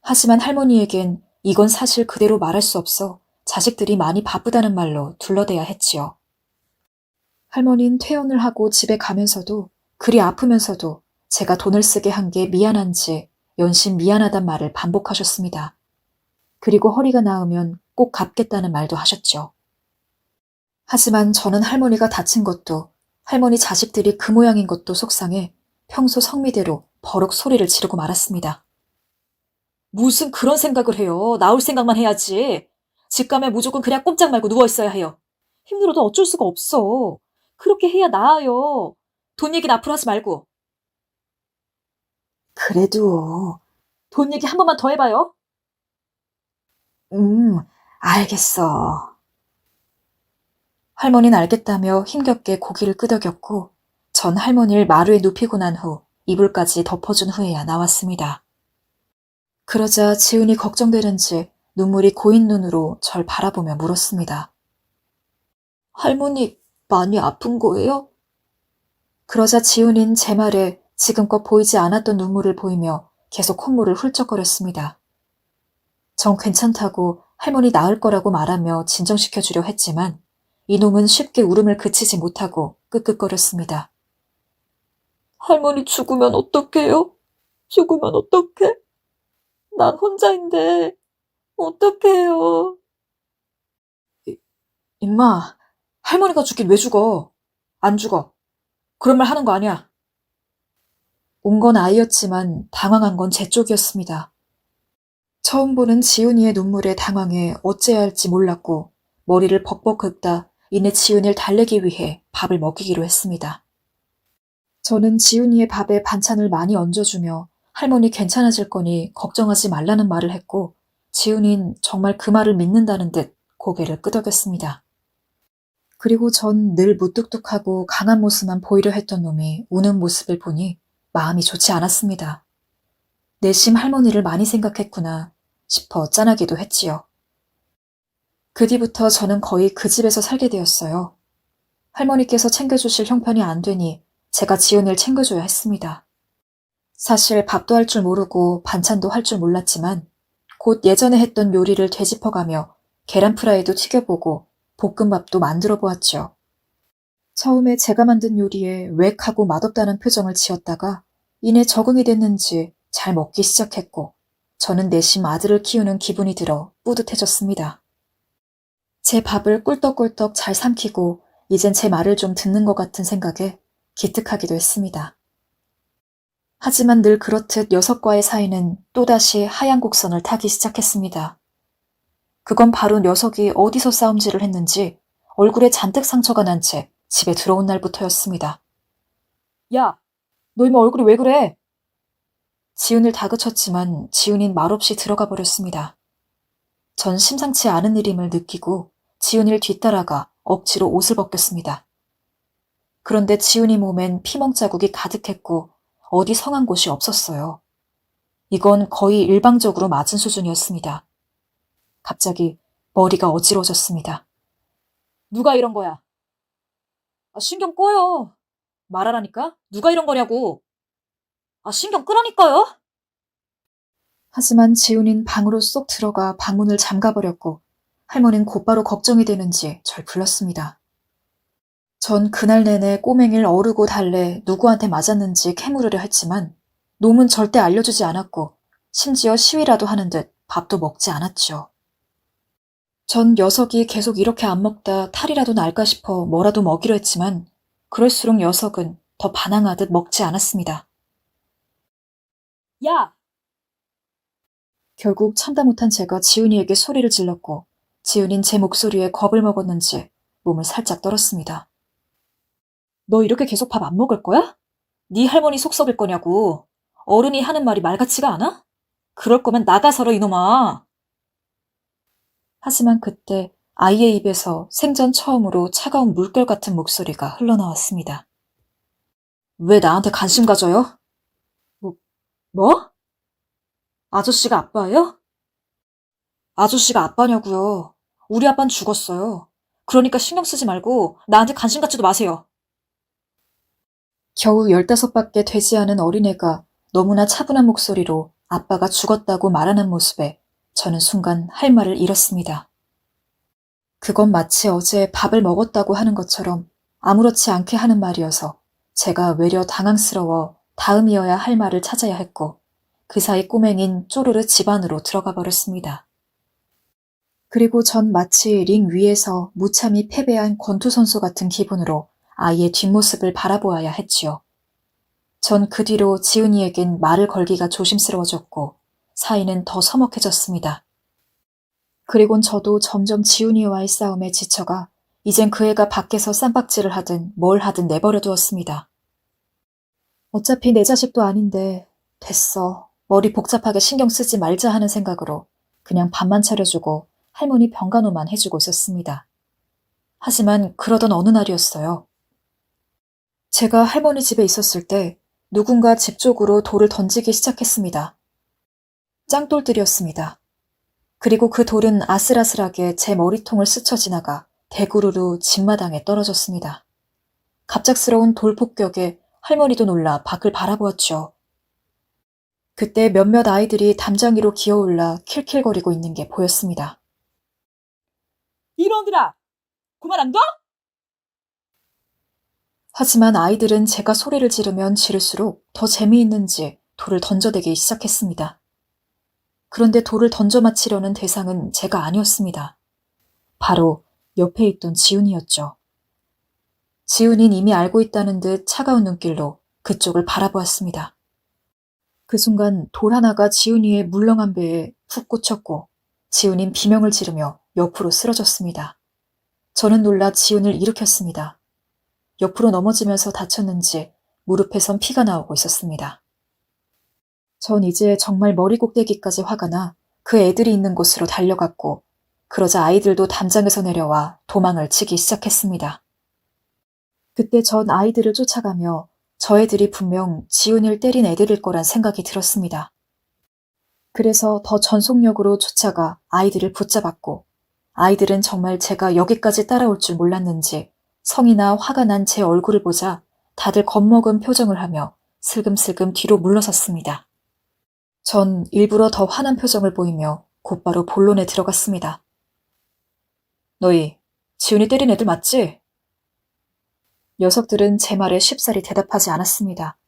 하지만 할머니에겐 이건 사실 그대로 말할 수 없어 자식들이 많이 바쁘다는 말로 둘러대야 했지요. 할머니는 퇴원을 하고 집에 가면서도 그리 아프면서도 제가 돈을 쓰게 한 게 미안한지 연신 미안하단 말을 반복하셨습니다. 그리고 허리가 나으면 꼭 갚겠다는 말도 하셨죠. 하지만 저는 할머니가 다친 것도 할머니 자식들이 그 모양인 것도 속상해 평소 성미대로 버럭 소리를 지르고 말았습니다. 무슨 그런 생각을 해요. 나올 생각만 해야지. 집 가면 무조건 그냥 꼼짝 말고 누워있어야 해요. 힘들어도 어쩔 수가 없어. 그렇게 해야 나아요. 돈 얘기는 앞으로 하지 말고. 그래도 돈 얘기 한 번만 더 해봐요. 알겠어. 할머니는 알겠다며 힘겹게 고기를 끄덕였고 전 할머니를 마루에 눕히고 난 후 이불까지 덮어준 후에야 나왔습니다. 그러자 지은이 걱정되는지 눈물이 고인 눈으로 절 바라보며 물었습니다. 할머니 많이 아픈 거예요? 그러자 지훈인 제 말에 지금껏 보이지 않았던 눈물을 보이며 계속 콧물을 훌쩍거렸습니다. 전 괜찮다고 할머니 나을 거라고 말하며 진정시켜주려 했지만 이놈은 쉽게 울음을 그치지 못하고 끄끄거렸습니다. 할머니 죽으면 어떡해요? 죽으면 어떡해? 난 혼자인데 어떡해요? 임마, 할머니가 죽긴 왜 죽어? 안 죽어. 그런 말 하는 거 아니야. 온 건 아이였지만 당황한 건 제 쪽이었습니다. 처음 보는 지훈이의 눈물에 당황해 어째야 할지 몰랐고 머리를 벅벅 긁다 이내 지훈이를 달래기 위해 밥을 먹이기로 했습니다. 저는 지훈이의 밥에 반찬을 많이 얹어주며 할머니 괜찮아질 거니 걱정하지 말라는 말을 했고 지훈이는 정말 그 말을 믿는다는 듯 고개를 끄덕였습니다. 그리고 전 늘 무뚝뚝하고 강한 모습만 보이려 했던 놈이 우는 모습을 보니 마음이 좋지 않았습니다. 내심 할머니를 많이 생각했구나 싶어 짠하기도 했지요. 그 뒤부터 저는 거의 그 집에서 살게 되었어요. 할머니께서 챙겨주실 형편이 안 되니 제가 지훈이를 챙겨줘야 했습니다. 사실 밥도 할 줄 모르고 반찬도 할 줄 몰랐지만 곧 예전에 했던 요리를 되짚어가며 계란 프라이도 튀겨보고 볶음밥도 만들어 보았죠. 처음에 제가 만든 요리에 웩하고 맛없다는 표정을 지었다가 이내 적응이 됐는지 잘 먹기 시작했고 저는 내심 아들을 키우는 기분이 들어 뿌듯해졌습니다. 제 밥을 꿀떡꿀떡 잘 삼키고 이젠 제 말을 좀 듣는 것 같은 생각에 기특하기도 했습니다. 하지만 늘 그렇듯 녀석과의 사이는 또다시 하얀 곡선을 타기 시작했습니다. 그건 바로 녀석이 어디서 싸움질을 했는지 얼굴에 잔뜩 상처가 난 채 집에 들어온 날부터였습니다. 야, 너 이모 얼굴이 왜 그래? 지훈을 다그쳤지만 지훈인 말없이 들어가 버렸습니다. 전 심상치 않은 일임을 느끼고 지훈이를 뒤따라가 억지로 옷을 벗겼습니다. 그런데 지훈이 몸엔 피멍 자국이 가득했고 어디 성한 곳이 없었어요. 이건 거의 일방적으로 맞은 수준이었습니다. 갑자기 머리가 어지러워졌습니다. 누가 이런 거야? 신경 꺼요. 말하라니까? 누가 이런 거냐고. 신경 끄라니까요. 하지만 지훈인 방으로 쏙 들어가 방문을 잠가버렸고 할머니는 곧바로 걱정이 되는지 절 불렀습니다. 전 그날 내내 꼬맹이를 어르고 달래 누구한테 맞았는지 캐물으려 했지만 놈은 절대 알려주지 않았고 심지어 시위라도 하는 듯 밥도 먹지 않았죠. 전 녀석이 계속 이렇게 안 먹다 탈이라도 날까 싶어 뭐라도 먹이려 했지만 그럴수록 녀석은 더 반항하듯 먹지 않았습니다. 야! 결국 참다 못한 제가 지훈이에게 소리를 질렀고 지훈인 제 목소리에 겁을 먹었는지 몸을 살짝 떨었습니다. 너 이렇게 계속 밥 안 먹을 거야? 네 할머니 속 썩일 거냐고. 어른이 하는 말이 말 같지가 않아? 그럴 거면 나가서라 이놈아. 하지만 그때 아이의 입에서 생전 처음으로 차가운 물결 같은 목소리가 흘러나왔습니다. 왜 나한테 관심 가져요? 뭐? 아저씨가 아빠예요? 아저씨가 아빠냐고요. 우리 아빠는 죽었어요. 그러니까 신경 쓰지 말고 나한테 관심 갖지도 마세요. 겨우 15밖에 되지 않은 어린애가 너무나 차분한 목소리로 아빠가 죽었다고 말하는 모습에 저는 순간 할 말을 잃었습니다. 그건 마치 어제 밥을 먹었다고 하는 것처럼 아무렇지 않게 하는 말이어서 제가 외려 당황스러워 다음이어야 할 말을 찾아야 했고 그 사이 꼬맹인 쪼르르 집 안으로 들어가 버렸습니다. 그리고 전 마치 링 위에서 무참히 패배한 권투 선수 같은 기분으로 아이의 뒷모습을 바라보아야 했지요. 전 그 뒤로 지훈이에겐 말을 걸기가 조심스러워졌고 사이는 더 서먹해졌습니다. 그리곤 저도 점점 지훈이와의 싸움에 지쳐가 이젠 그 애가 밖에서 쌈박질을 하든 뭘 하든 내버려 두었습니다. 어차피 내 자식도 아닌데 됐어. 머리 복잡하게 신경 쓰지 말자 하는 생각으로 그냥 밥만 차려주고 할머니 병간호만 해주고 있었습니다. 하지만 그러던 어느 날이었어요. 제가 할머니 집에 있었을 때 누군가 집 쪽으로 돌을 던지기 시작했습니다. 짱돌들이었습니다. 그리고 그 돌은 아슬아슬하게 제 머리통을 스쳐 지나가 대구르르 집마당에 떨어졌습니다. 갑작스러운 돌 폭격에 할머니도 놀라 밖을 바라보았죠. 그때 몇몇 아이들이 담장 위로 기어올라 킬킬거리고 있는 게 보였습니다. 이놈들아! 그만 안 둬? 하지만 아이들은 제가 소리를 지르면 지를수록 더 재미있는지 돌을 던져대기 시작했습니다. 그런데 돌을 던져 맞히려는 대상은 제가 아니었습니다. 바로 옆에 있던 지훈이었죠. 지훈이는 이미 알고 있다는 듯 차가운 눈길로 그쪽을 바라보았습니다. 그 순간 돌 하나가 지훈이의 물렁한 배에 푹 꽂혔고 지훈이는 비명을 지르며 옆으로 쓰러졌습니다. 저는 놀라 지훈을 일으켰습니다. 옆으로 넘어지면서 다쳤는지 무릎에선 피가 나오고 있었습니다. 전 이제 정말 머리 꼭대기까지 화가 나 그 애들이 있는 곳으로 달려갔고 그러자 아이들도 담장에서 내려와 도망을 치기 시작했습니다. 그때 전 아이들을 쫓아가며 저 애들이 분명 지훈이를 때린 애들일 거란 생각이 들었습니다. 그래서 더 전속력으로 쫓아가 아이들을 붙잡았고 아이들은 정말 제가 여기까지 따라올 줄 몰랐는지 성이나 화가 난 제 얼굴을 보자 다들 겁먹은 표정을 하며 슬금슬금 뒤로 물러섰습니다. 전 일부러 더 화난 표정을 보이며 곧바로 본론에 들어갔습니다. 너희 지훈이 때린 애들 맞지? 녀석들은 제 말에 쉽사리 대답하지 않았습니다.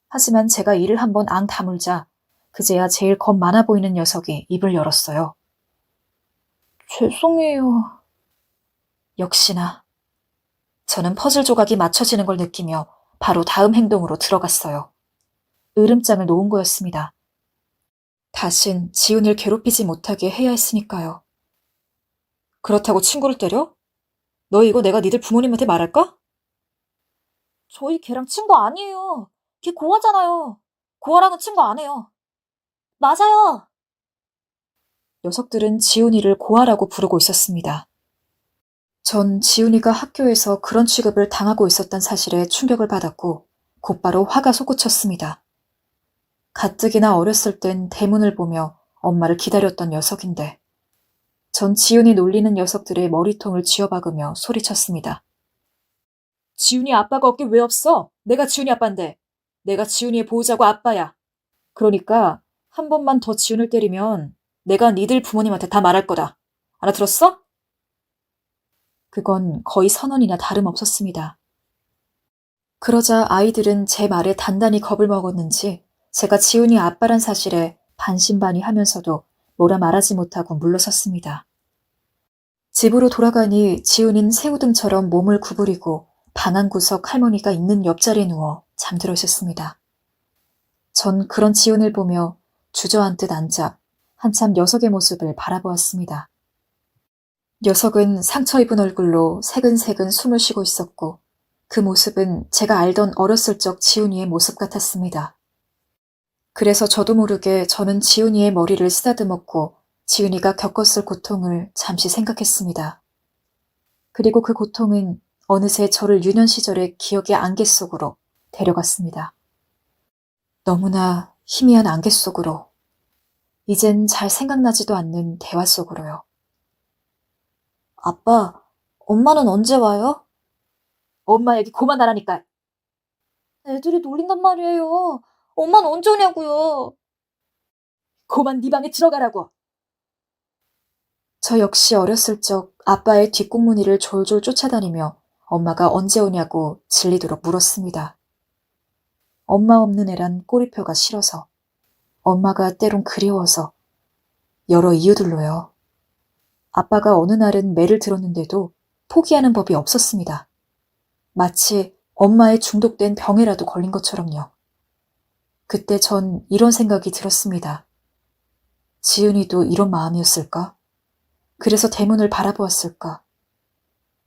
하지만 제가 이를 한번 앙 다물자 그제야 제일 겁 많아 보이는 녀석이 입을 열었어요. 죄송해요. 역시나. 저는 퍼즐 조각이 맞춰지는 걸 느끼며 바로 다음 행동으로 들어갔어요. 으름장을 놓은 거였습니다. 다신 지훈을 괴롭히지 못하게 해야 했으니까요. 그렇다고 친구를 때려? 너 이거 내가 니들 부모님한테 말할까? 저희 걔랑 친구 아니에요. 걔 고아잖아요. 고아랑은 친구 안 해요. 맞아요. 녀석들은 지훈이를 고아라고 부르고 있었습니다. 전 지훈이가 학교에서 그런 취급을 당하고 있었던 사실에 충격을 받았고 곧바로 화가 솟구쳤습니다. 가뜩이나 어렸을 땐 대문을 보며 엄마를 기다렸던 녀석인데 전 지훈이 놀리는 녀석들의 머리통을 쥐어박으며 소리쳤습니다. 지훈이 아빠가 없게 왜 없어? 내가 지훈이 아빠인데. 내가 지훈이의 보호자고 아빠야. 그러니까 한 번만 더 지훈을 때리면 내가 니들 부모님한테 다 말할 거다. 알아들었어? 그건 거의 선언이나 다름없었습니다. 그러자 아이들은 제 말에 단단히 겁을 먹었는지 제가 지훈이 아빠란 사실에 반신반의하면서도 뭐라 말하지 못하고 물러섰습니다. 집으로 돌아가니 지훈이는 새우등처럼 몸을 구부리고 방 한 구석 할머니가 있는 옆자리에 누워 잠들어 있었습니다. 전 그런 지훈을 보며 주저앉듯 앉아 한참 녀석의 모습을 바라보았습니다. 녀석은 상처 입은 얼굴로 새근새근 숨을 쉬고 있었고 그 모습은 제가 알던 어렸을 적 지훈이의 모습 같았습니다. 그래서 저도 모르게 저는 지훈이의 머리를 쓰다듬었고 지훈이가 겪었을 고통을 잠시 생각했습니다. 그리고 그 고통은 어느새 저를 유년 시절의 기억의 안개 속으로 데려갔습니다. 너무나 희미한 안개 속으로, 이젠 잘 생각나지도 않는 대화 속으로요. 아빠, 엄마는 언제 와요? 엄마 얘기 그만하라니까. 애들이 놀린단 말이에요. 엄마는 언제 오냐고요. 그만 네 방에 들어가라고. 저 역시 어렸을 적 아빠의 뒷공무니를 졸졸 쫓아다니며 엄마가 언제 오냐고 질리도록 물었습니다. 엄마 없는 애란 꼬리표가 싫어서, 엄마가 때론 그리워서, 여러 이유들로요. 아빠가 어느 날은 매를 들었는데도 포기하는 법이 없었습니다. 마치 엄마의 중독된 병에라도 걸린 것처럼요. 그때 전 이런 생각이 들었습니다. 지은이도 이런 마음이었을까? 그래서 대문을 바라보았을까?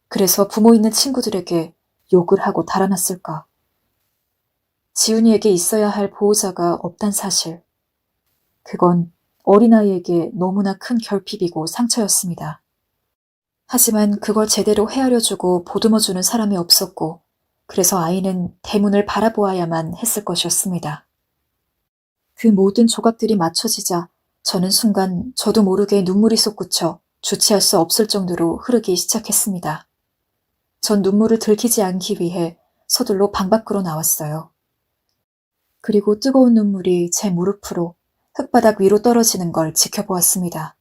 그래서 부모 있는 친구들에게 욕을 하고 달아났을까? 지은이에게 있어야 할 보호자가 없단 사실. 그건 어린아이에게 너무나 큰 결핍이고 상처였습니다. 하지만 그걸 제대로 헤아려주고 보듬어주는 사람이 없었고, 그래서 아이는 대문을 바라보아야만 했을 것이었습니다. 그 모든 조각들이 맞춰지자 저는 순간 저도 모르게 눈물이 솟구쳐 주체할 수 없을 정도로 흐르기 시작했습니다. 전 눈물을 들키지 않기 위해 서둘러 방 밖으로 나왔어요. 그리고 뜨거운 눈물이 제 무릎으로 흙바닥 위로 떨어지는 걸 지켜보았습니다.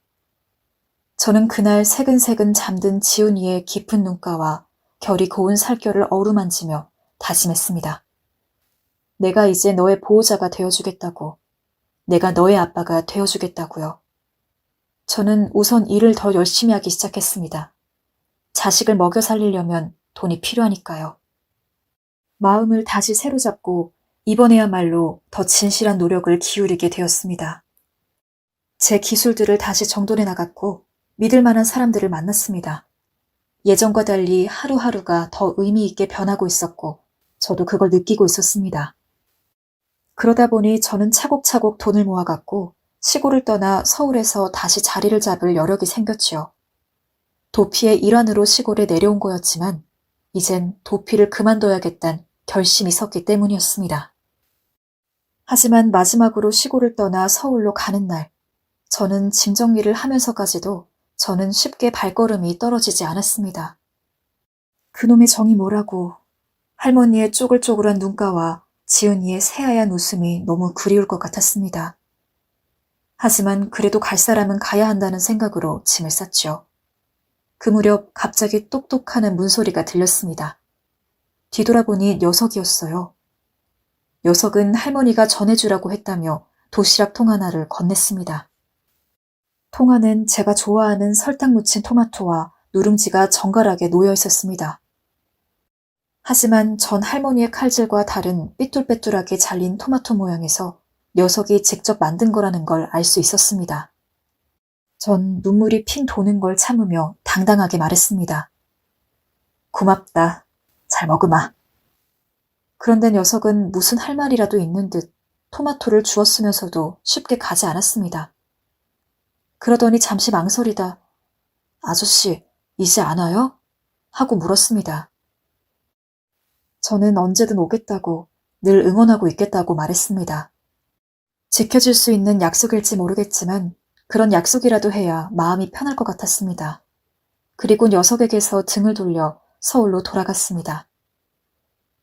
저는 그날 새근새근 잠든 지훈이의 깊은 눈가와 결이 고운 살결을 어루만지며 다짐했습니다. 내가 이제 너의 보호자가 되어주겠다고. 내가 너의 아빠가 되어주겠다고요. 저는 우선 일을 더 열심히 하기 시작했습니다. 자식을 먹여 살리려면 돈이 필요하니까요. 마음을 다시 새로 잡고 이번에야말로 더 진실한 노력을 기울이게 되었습니다. 제 기술들을 다시 정돈해 나갔고 믿을 만한 사람들을 만났습니다. 예전과 달리 하루하루가 더 의미 있게 변하고 있었고 저도 그걸 느끼고 있었습니다. 그러다 보니 저는 차곡차곡 돈을 모아갔고 시골을 떠나 서울에서 다시 자리를 잡을 여력이 생겼지요. 도피의 일환으로 시골에 내려온 거였지만 이젠 도피를 그만둬야겠다는 결심이 섰기 때문이었습니다. 하지만 마지막으로 시골을 떠나 서울로 가는 날, 저는 짐 정리를 하면서까지도 저는 쉽게 발걸음이 떨어지지 않았습니다. 그놈의 정이 뭐라고, 할머니의 쪼글쪼글한 눈가와 지은이의 새하얀 웃음이 너무 그리울 것 같았습니다. 하지만 그래도 갈 사람은 가야 한다는 생각으로 짐을 쌌죠. 그 무렵 갑자기 똑똑하는 문소리가 들렸습니다. 뒤돌아보니 녀석이었어요. 녀석은 할머니가 전해주라고 했다며 도시락 통 하나를 건넸습니다. 통 안엔 제가 좋아하는 설탕 묻힌 토마토와 누룽지가 정갈하게 놓여 있었습니다. 하지만 전 할머니의 칼질과 다른 삐뚤빼뚤하게 잘린 토마토 모양에서 녀석이 직접 만든 거라는 걸 알 수 있었습니다. 전 눈물이 핑 도는 걸 참으며 당당하게 말했습니다. 고맙다. 잘 먹으마. 그런데 녀석은 무슨 할 말이라도 있는 듯 토마토를 주었으면서도 쉽게 가지 않았습니다. 그러더니 잠시 망설이다 아저씨, 이제 안 와요? 하고 물었습니다. 저는 언제든 오겠다고, 늘 응원하고 있겠다고 말했습니다. 지켜줄 수 있는 약속일지 모르겠지만 그런 약속이라도 해야 마음이 편할 것 같았습니다. 그리고 녀석에게서 등을 돌려 서울로 돌아갔습니다.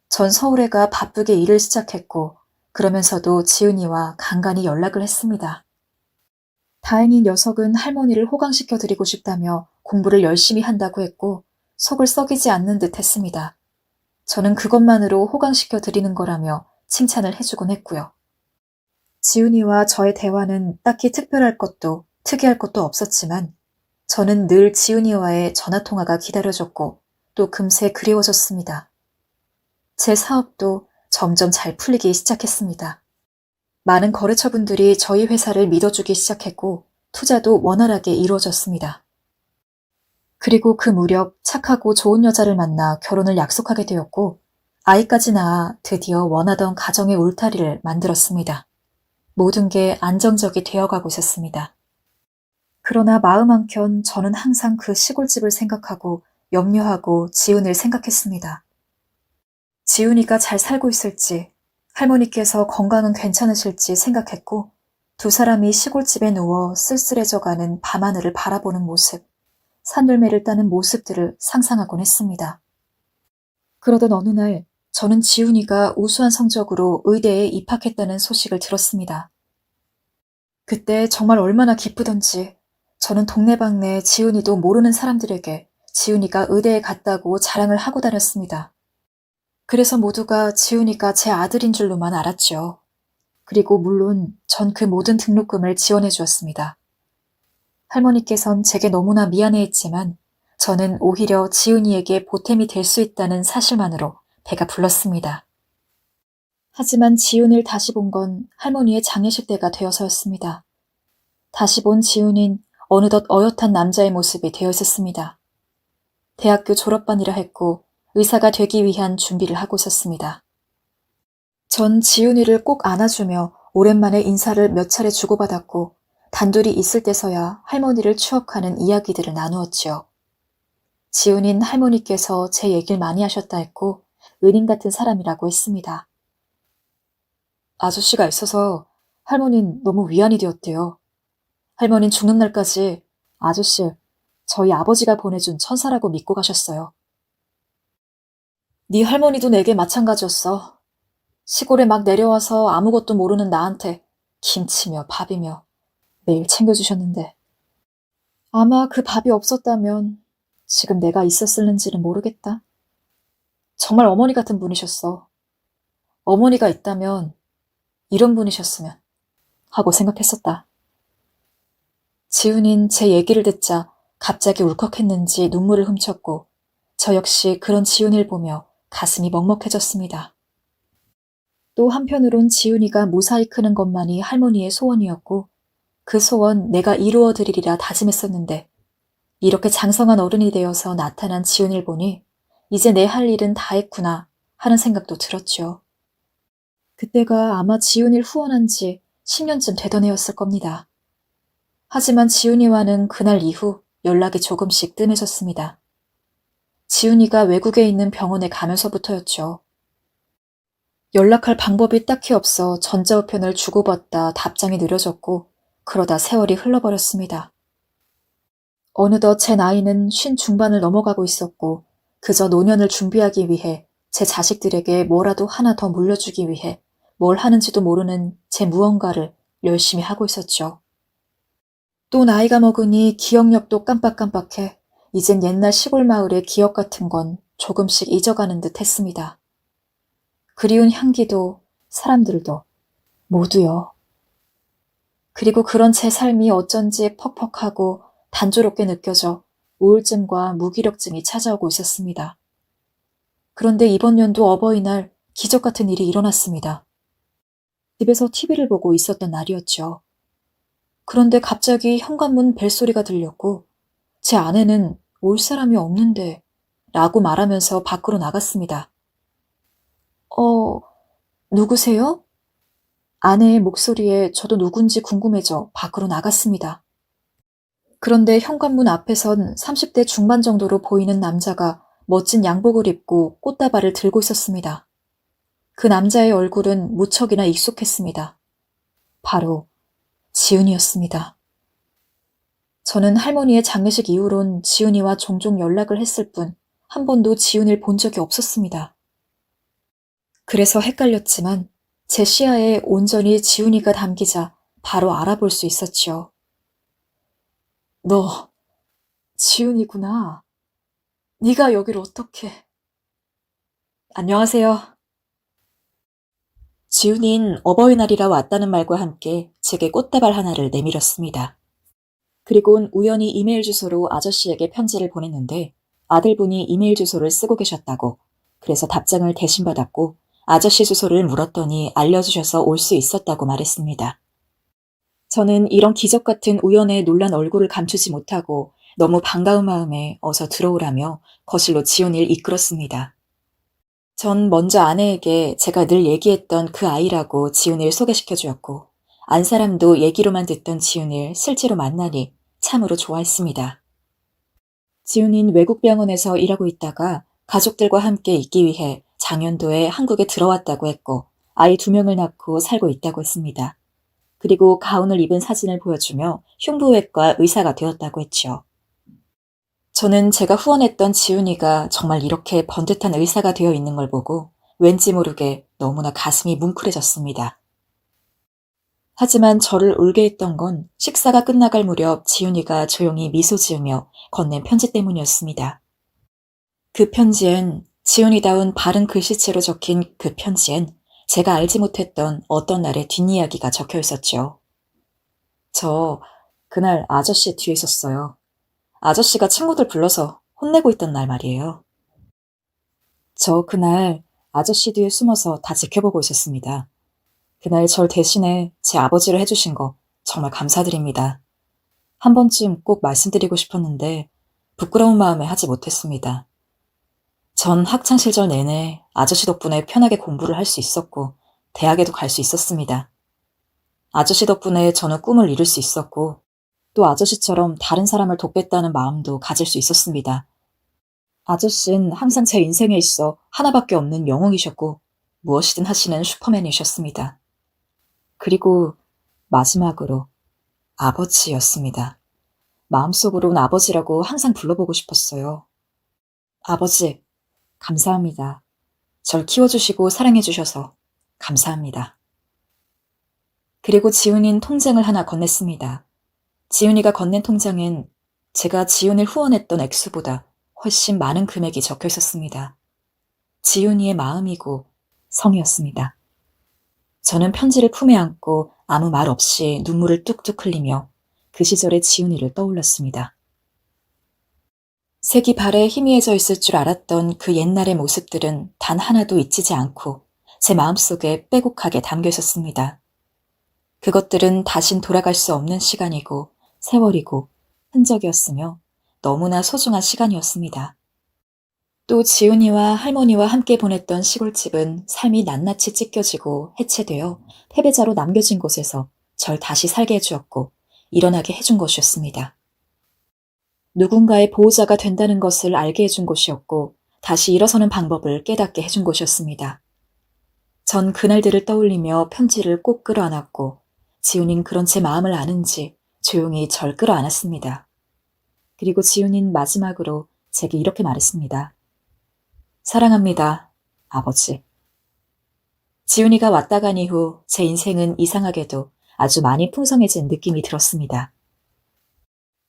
전 서울에 가 바쁘게 일을 시작했고 그러면서도 지은이와 간간히 연락을 했습니다. 다행히 녀석은 할머니를 호강시켜드리고 싶다며 공부를 열심히 한다고 했고 속을 썩이지 않는 듯 했습니다. 저는 그것만으로 호강시켜드리는 거라며 칭찬을 해주곤 했고요. 지훈이와 저의 대화는 딱히 특별할 것도 특이할 것도 없었지만 저는 늘 지훈이와의 전화통화가 기다려졌고 또 금세 그리워졌습니다. 제 사업도 점점 잘 풀리기 시작했습니다. 많은 거래처분들이 저희 회사를 믿어주기 시작했고 투자도 원활하게 이루어졌습니다. 그리고 그 무렵 착하고 좋은 여자를 만나 결혼을 약속하게 되었고 아이까지 낳아 드디어 원하던 가정의 울타리를 만들었습니다. 모든 게 안정적이 되어가고 있었습니다. 그러나 마음 한켠 저는 항상 그 시골집을 생각하고 염려하고 지훈을 생각했습니다. 지훈이가 잘 살고 있을지, 할머니께서 건강은 괜찮으실지 생각했고 두 사람이 시골집에 누워 쓸쓸해져가는 밤하늘을 바라보는 모습, 산들매를 따는 모습들을 상상하곤 했습니다. 그러던 어느 날 저는 지훈이가 우수한 성적으로 의대에 입학했다는 소식을 들었습니다. 그때 정말 얼마나 기쁘던지 저는 동네방네 지훈이도 모르는 사람들에게 지훈이가 의대에 갔다고 자랑을 하고 다녔습니다. 그래서 모두가 지훈이가 제 아들인 줄로만 알았죠. 그리고 물론 전 그 모든 등록금을 지원해 주었습니다. 할머니께선 제게 너무나 미안해했지만 저는 오히려 지훈이에게 보탬이 될 수 있다는 사실만으로 배가 불렀습니다. 하지만 지훈을 다시 본 건 할머니의 장례식 때가 되어서였습니다. 다시 본 지훈인 어느덧 어엿한 남자의 모습이 되어 있었습니다. 대학교 졸업반이라 했고 의사가 되기 위한 준비를 하고 있었습니다. 전 지훈이를 꼭 안아주며 오랜만에 인사를 몇 차례 주고받았고 단둘이 있을 때서야 할머니를 추억하는 이야기들을 나누었지요. 지훈인 할머니께서 제 얘기를 많이 하셨다 했고 은인 같은 사람이라고 했습니다. 아저씨가 있어서 할머니는 너무 위안이 되었대요. 할머니는 죽는 날까지 아저씨, 저희 아버지가 보내준 천사라고 믿고 가셨어요. 네 할머니도 내게 마찬가지였어. 시골에 막 내려와서 아무것도 모르는 나한테 김치며 밥이며 매일 챙겨주셨는데 아마 그 밥이 없었다면 지금 내가 있었을는지는 모르겠다. 정말 어머니 같은 분이셨어. 어머니가 있다면 이런 분이셨으면 하고 생각했었다. 지훈인 제 얘기를 듣자 갑자기 울컥했는지 눈물을 훔쳤고 저 역시 그런 지훈이를 보며 가슴이 먹먹해졌습니다. 또 한편으론 지훈이가 무사히 크는 것만이 할머니의 소원이었고 그 소원 내가 이루어드리리라 다짐했었는데 이렇게 장성한 어른이 되어서 나타난 지훈이를 보니 이제 내 할 일은 다 했구나 하는 생각도 들었죠. 그때가 아마 지훈이를 후원한 지 10년쯤 되던 해였을 겁니다. 하지만 지훈이와는 그날 이후 연락이 조금씩 뜸해졌습니다. 지훈이가 외국에 있는 병원에 가면서부터였죠. 연락할 방법이 딱히 없어 전자우편을 주고받다 답장이 느려졌고 그러다 세월이 흘러버렸습니다. 어느덧 제 나이는 50 중반을 넘어가고 있었고 그저 노년을 준비하기 위해 제 자식들에게 뭐라도 하나 더 물려주기 위해 뭘 하는지도 모르는 제 무언가를 열심히 하고 있었죠. 또 나이가 먹으니 기억력도 깜빡깜빡해 이젠 옛날 시골 마을의 기억 같은 건 조금씩 잊어가는 듯 했습니다. 그리운 향기도 사람들도 모두요. 그리고 그런 제 삶이 어쩐지 퍽퍽하고 단조롭게 느껴져 우울증과 무기력증이 찾아오고 있었습니다. 그런데 이번 연도 어버이날 기적 같은 일이 일어났습니다. 집에서 TV를 보고 있었던 날이었죠. 그런데 갑자기 현관문 벨소리가 들렸고 제 아내는 올 사람이 없는데 라고 말하면서 밖으로 나갔습니다. 누구세요? 아내의 목소리에 저도 누군지 궁금해져 밖으로 나갔습니다. 그런데 현관문 앞에선 30대 중반 정도로 보이는 남자가 멋진 양복을 입고 꽃다발을 들고 있었습니다. 그 남자의 얼굴은 무척이나 익숙했습니다. 바로 지훈이었습니다. 저는 할머니의 장례식 이후론 지훈이와 종종 연락을 했을 뿐 한 번도 지훈이를 본 적이 없었습니다. 그래서 헷갈렸지만 제 시야에 온전히 지훈이가 담기자 바로 알아볼 수 있었죠. 너 지훈이구나. 네가 여기를 어떻게... 안녕하세요. 지훈이는 어버이날이라 왔다는 말과 함께 제게 꽃다발 하나를 내밀었습니다. 그리곤 우연히 이메일 주소로 아저씨에게 편지를 보냈는데 아들분이 이메일 주소를 쓰고 계셨다고 그래서 답장을 대신 받았고 아저씨 주소를 물었더니 알려주셔서 올 수 있었다고 말했습니다. 저는 이런 기적 같은 우연에 놀란 얼굴을 감추지 못하고 너무 반가운 마음에 어서 들어오라며 거실로 지훈이를 이끌었습니다. 전 먼저 아내에게 제가 늘 얘기했던 그 아이라고 지훈이를 소개시켜 주었고 안 사람도 얘기로만 듣던 지훈이를 실제로 만나니 참으로 좋아했습니다. 지훈이는 외국 병원에서 일하고 있다가 가족들과 함께 있기 위해 작년도에 한국에 들어왔다고 했고 아이 2명을 낳고 살고 있다고 했습니다. 그리고 가운을 입은 사진을 보여주며 흉부외과 의사가 되었다고 했죠. 저는 제가 후원했던 지훈이가 정말 이렇게 번듯한 의사가 되어 있는 걸 보고 왠지 모르게 너무나 가슴이 뭉클해졌습니다. 하지만 저를 울게 했던 건 식사가 끝나갈 무렵 지훈이가 조용히 미소 지으며 건넨 편지 때문이었습니다. 그 편지엔 지훈이다운 바른 글씨체로 적힌 그 편지엔 제가 알지 못했던 어떤 날의 뒷이야기가 적혀 있었죠. 저 그날 아저씨 뒤에 있었어요. 아저씨가 친구들 불러서 혼내고 있던 날 말이에요. 저 그날 아저씨 뒤에 숨어서 다 지켜보고 있었습니다. 그날 절 대신에 제 아버지를 해주신 거 정말 감사드립니다. 한 번쯤 꼭 말씀드리고 싶었는데 부끄러운 마음에 하지 못했습니다. 전 학창시절 내내 아저씨 덕분에 편하게 공부를 할 수 있었고 대학에도 갈 수 있었습니다. 아저씨 덕분에 저는 꿈을 이룰 수 있었고 또 아저씨처럼 다른 사람을 돕겠다는 마음도 가질 수 있었습니다. 아저씨는 항상 제 인생에 있어 하나밖에 없는 영웅이셨고 무엇이든 하시는 슈퍼맨이셨습니다. 그리고 마지막으로 아버지였습니다. 마음속으론 아버지라고 항상 불러보고 싶었어요. 아버지, 감사합니다. 절 키워주시고 사랑해주셔서 감사합니다. 그리고 지훈이는 통장을 하나 건넸습니다. 지훈이가 건넨 통장엔 제가 지훈을 후원했던 액수보다 훨씬 많은 금액이 적혀 있었습니다. 지훈이의 마음이고 성이었습니다. 저는 편지를 품에 안고 아무 말 없이 눈물을 뚝뚝 흘리며 그 시절의 지훈이를 떠올렸습니다. 색이 발에 희미해져 있을 줄 알았던 그 옛날의 모습들은 단 하나도 잊히지 않고 제 마음속에 빼곡하게 담겨 있었습니다. 그것들은 다신 돌아갈 수 없는 시간이고 세월이고 흔적이었으며 너무나 소중한 시간이었습니다. 또 지훈이와 할머니와 함께 보냈던 시골집은 삶이 낱낱이 찢겨지고 해체되어 패배자로 남겨진 곳에서 절 다시 살게 해주었고 일어나게 해준 것이었습니다. 누군가의 보호자가 된다는 것을 알게 해준 곳이었고 다시 일어서는 방법을 깨닫게 해준 곳이었습니다. 전 그날들을 떠올리며 편지를 꼭 끌어안았고 지훈이는 그런 제 마음을 아는지 조용히 절 끌어안았습니다. 그리고 지훈이는 마지막으로 제게 이렇게 말했습니다. 사랑합니다, 아버지. 지훈이가 왔다 간 이후 제 인생은 이상하게도 아주 많이 풍성해진 느낌이 들었습니다.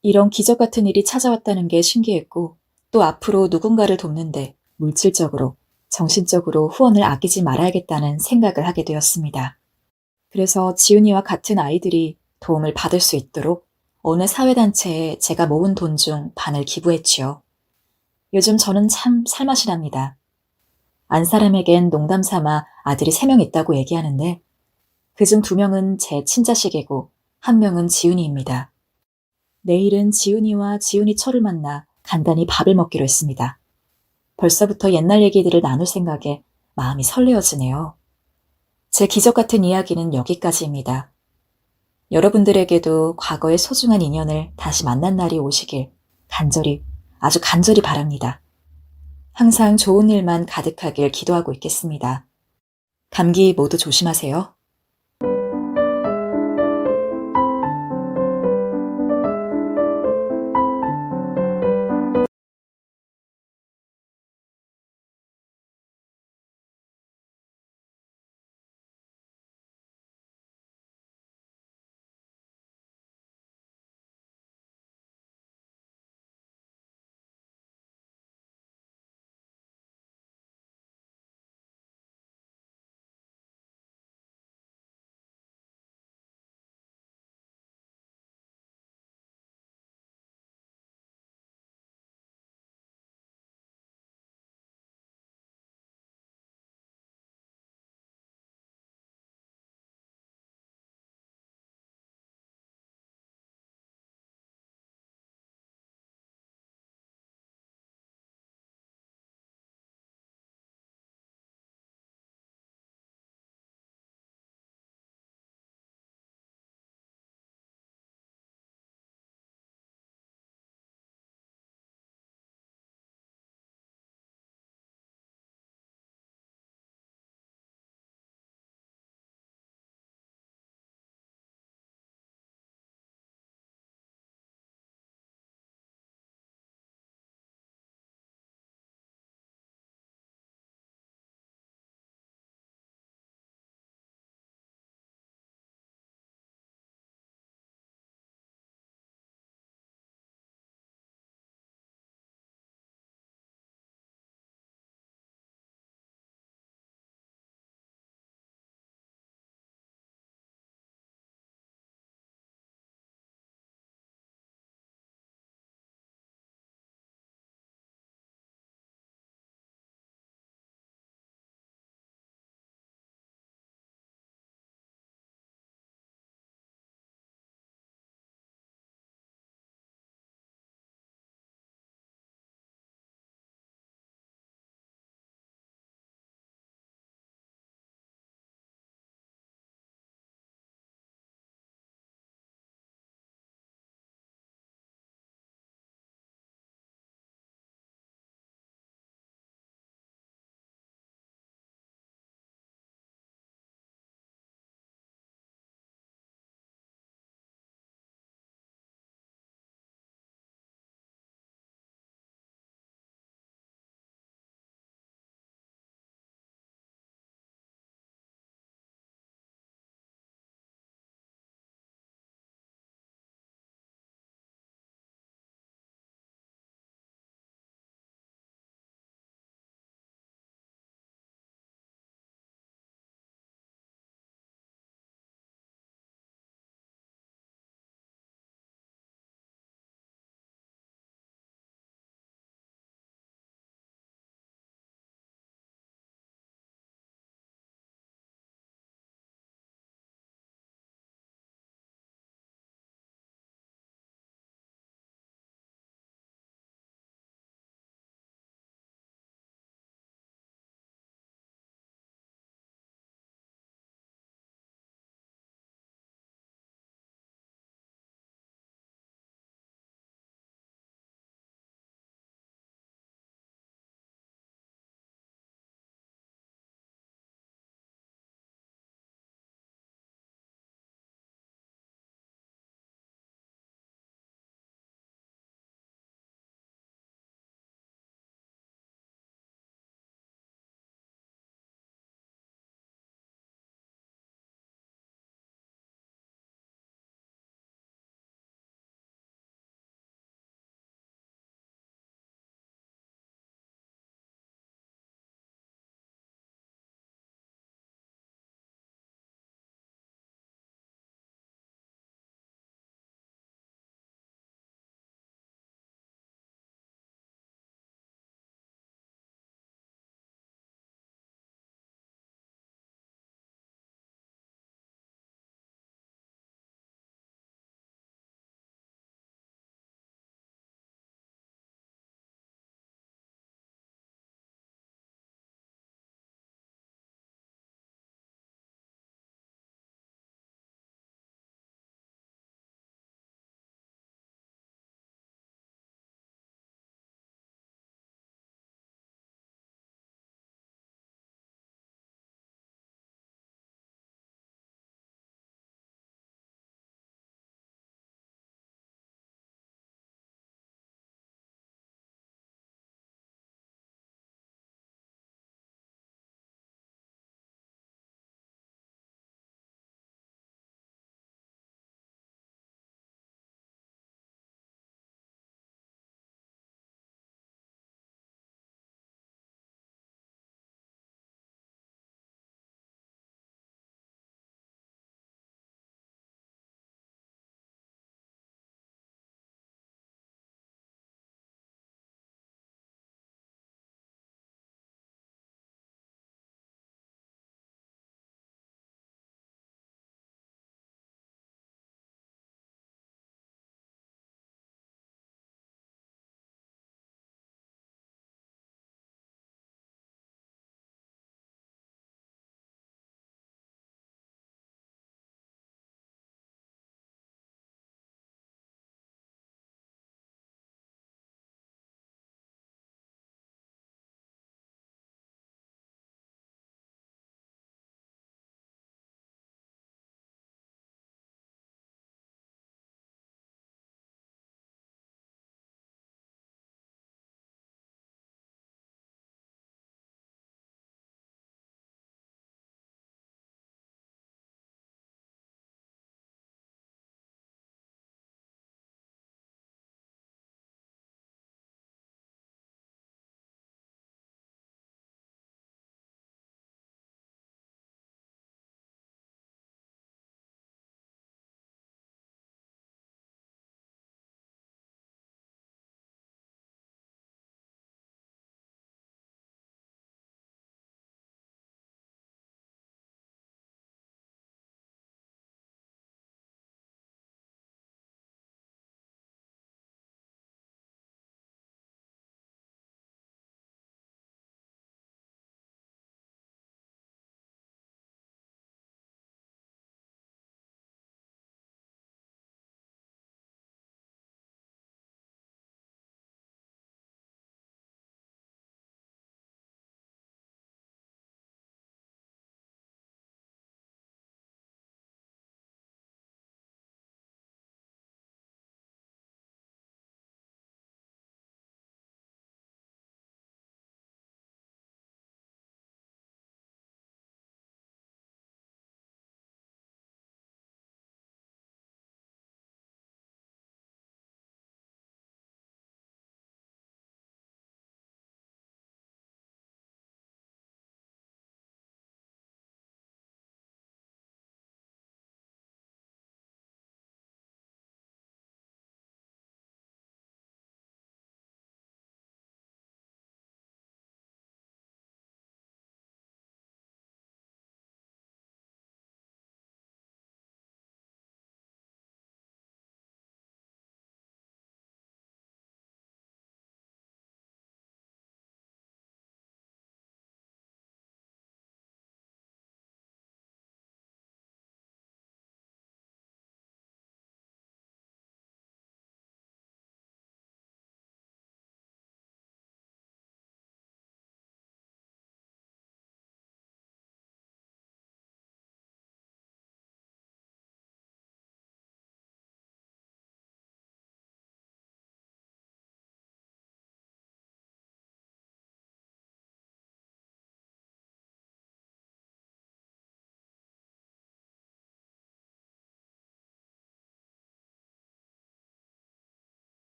이런 기적 같은 일이 찾아왔다는 게 신기했고 또 앞으로 누군가를 돕는데 물질적으로, 정신적으로 후원을 아끼지 말아야겠다는 생각을 하게 되었습니다. 그래서 지훈이와 같은 아이들이 도움을 받을 수 있도록 어느 사회단체에 제가 모은 돈 중 반을 기부했지요. 요즘 저는 참 살맛이 납니다. 안 사람에겐 농담 삼아 아들이 3명 있다고 얘기하는데 그중 2명은 제 친자식이고 1명은 지훈이입니다. 내일은 지훈이와 지훈이 철을 만나 간단히 밥을 먹기로 했습니다. 벌써부터 옛날 얘기들을 나눌 생각에 마음이 설레어지네요. 제 기적 같은 이야기는 여기까지입니다. 여러분들에게도 과거의 소중한 인연을 다시 만난 날이 오시길 간절히, 아주 간절히 바랍니다. 항상 좋은 일만 가득하길 기도하고 있겠습니다. 감기 모두 조심하세요.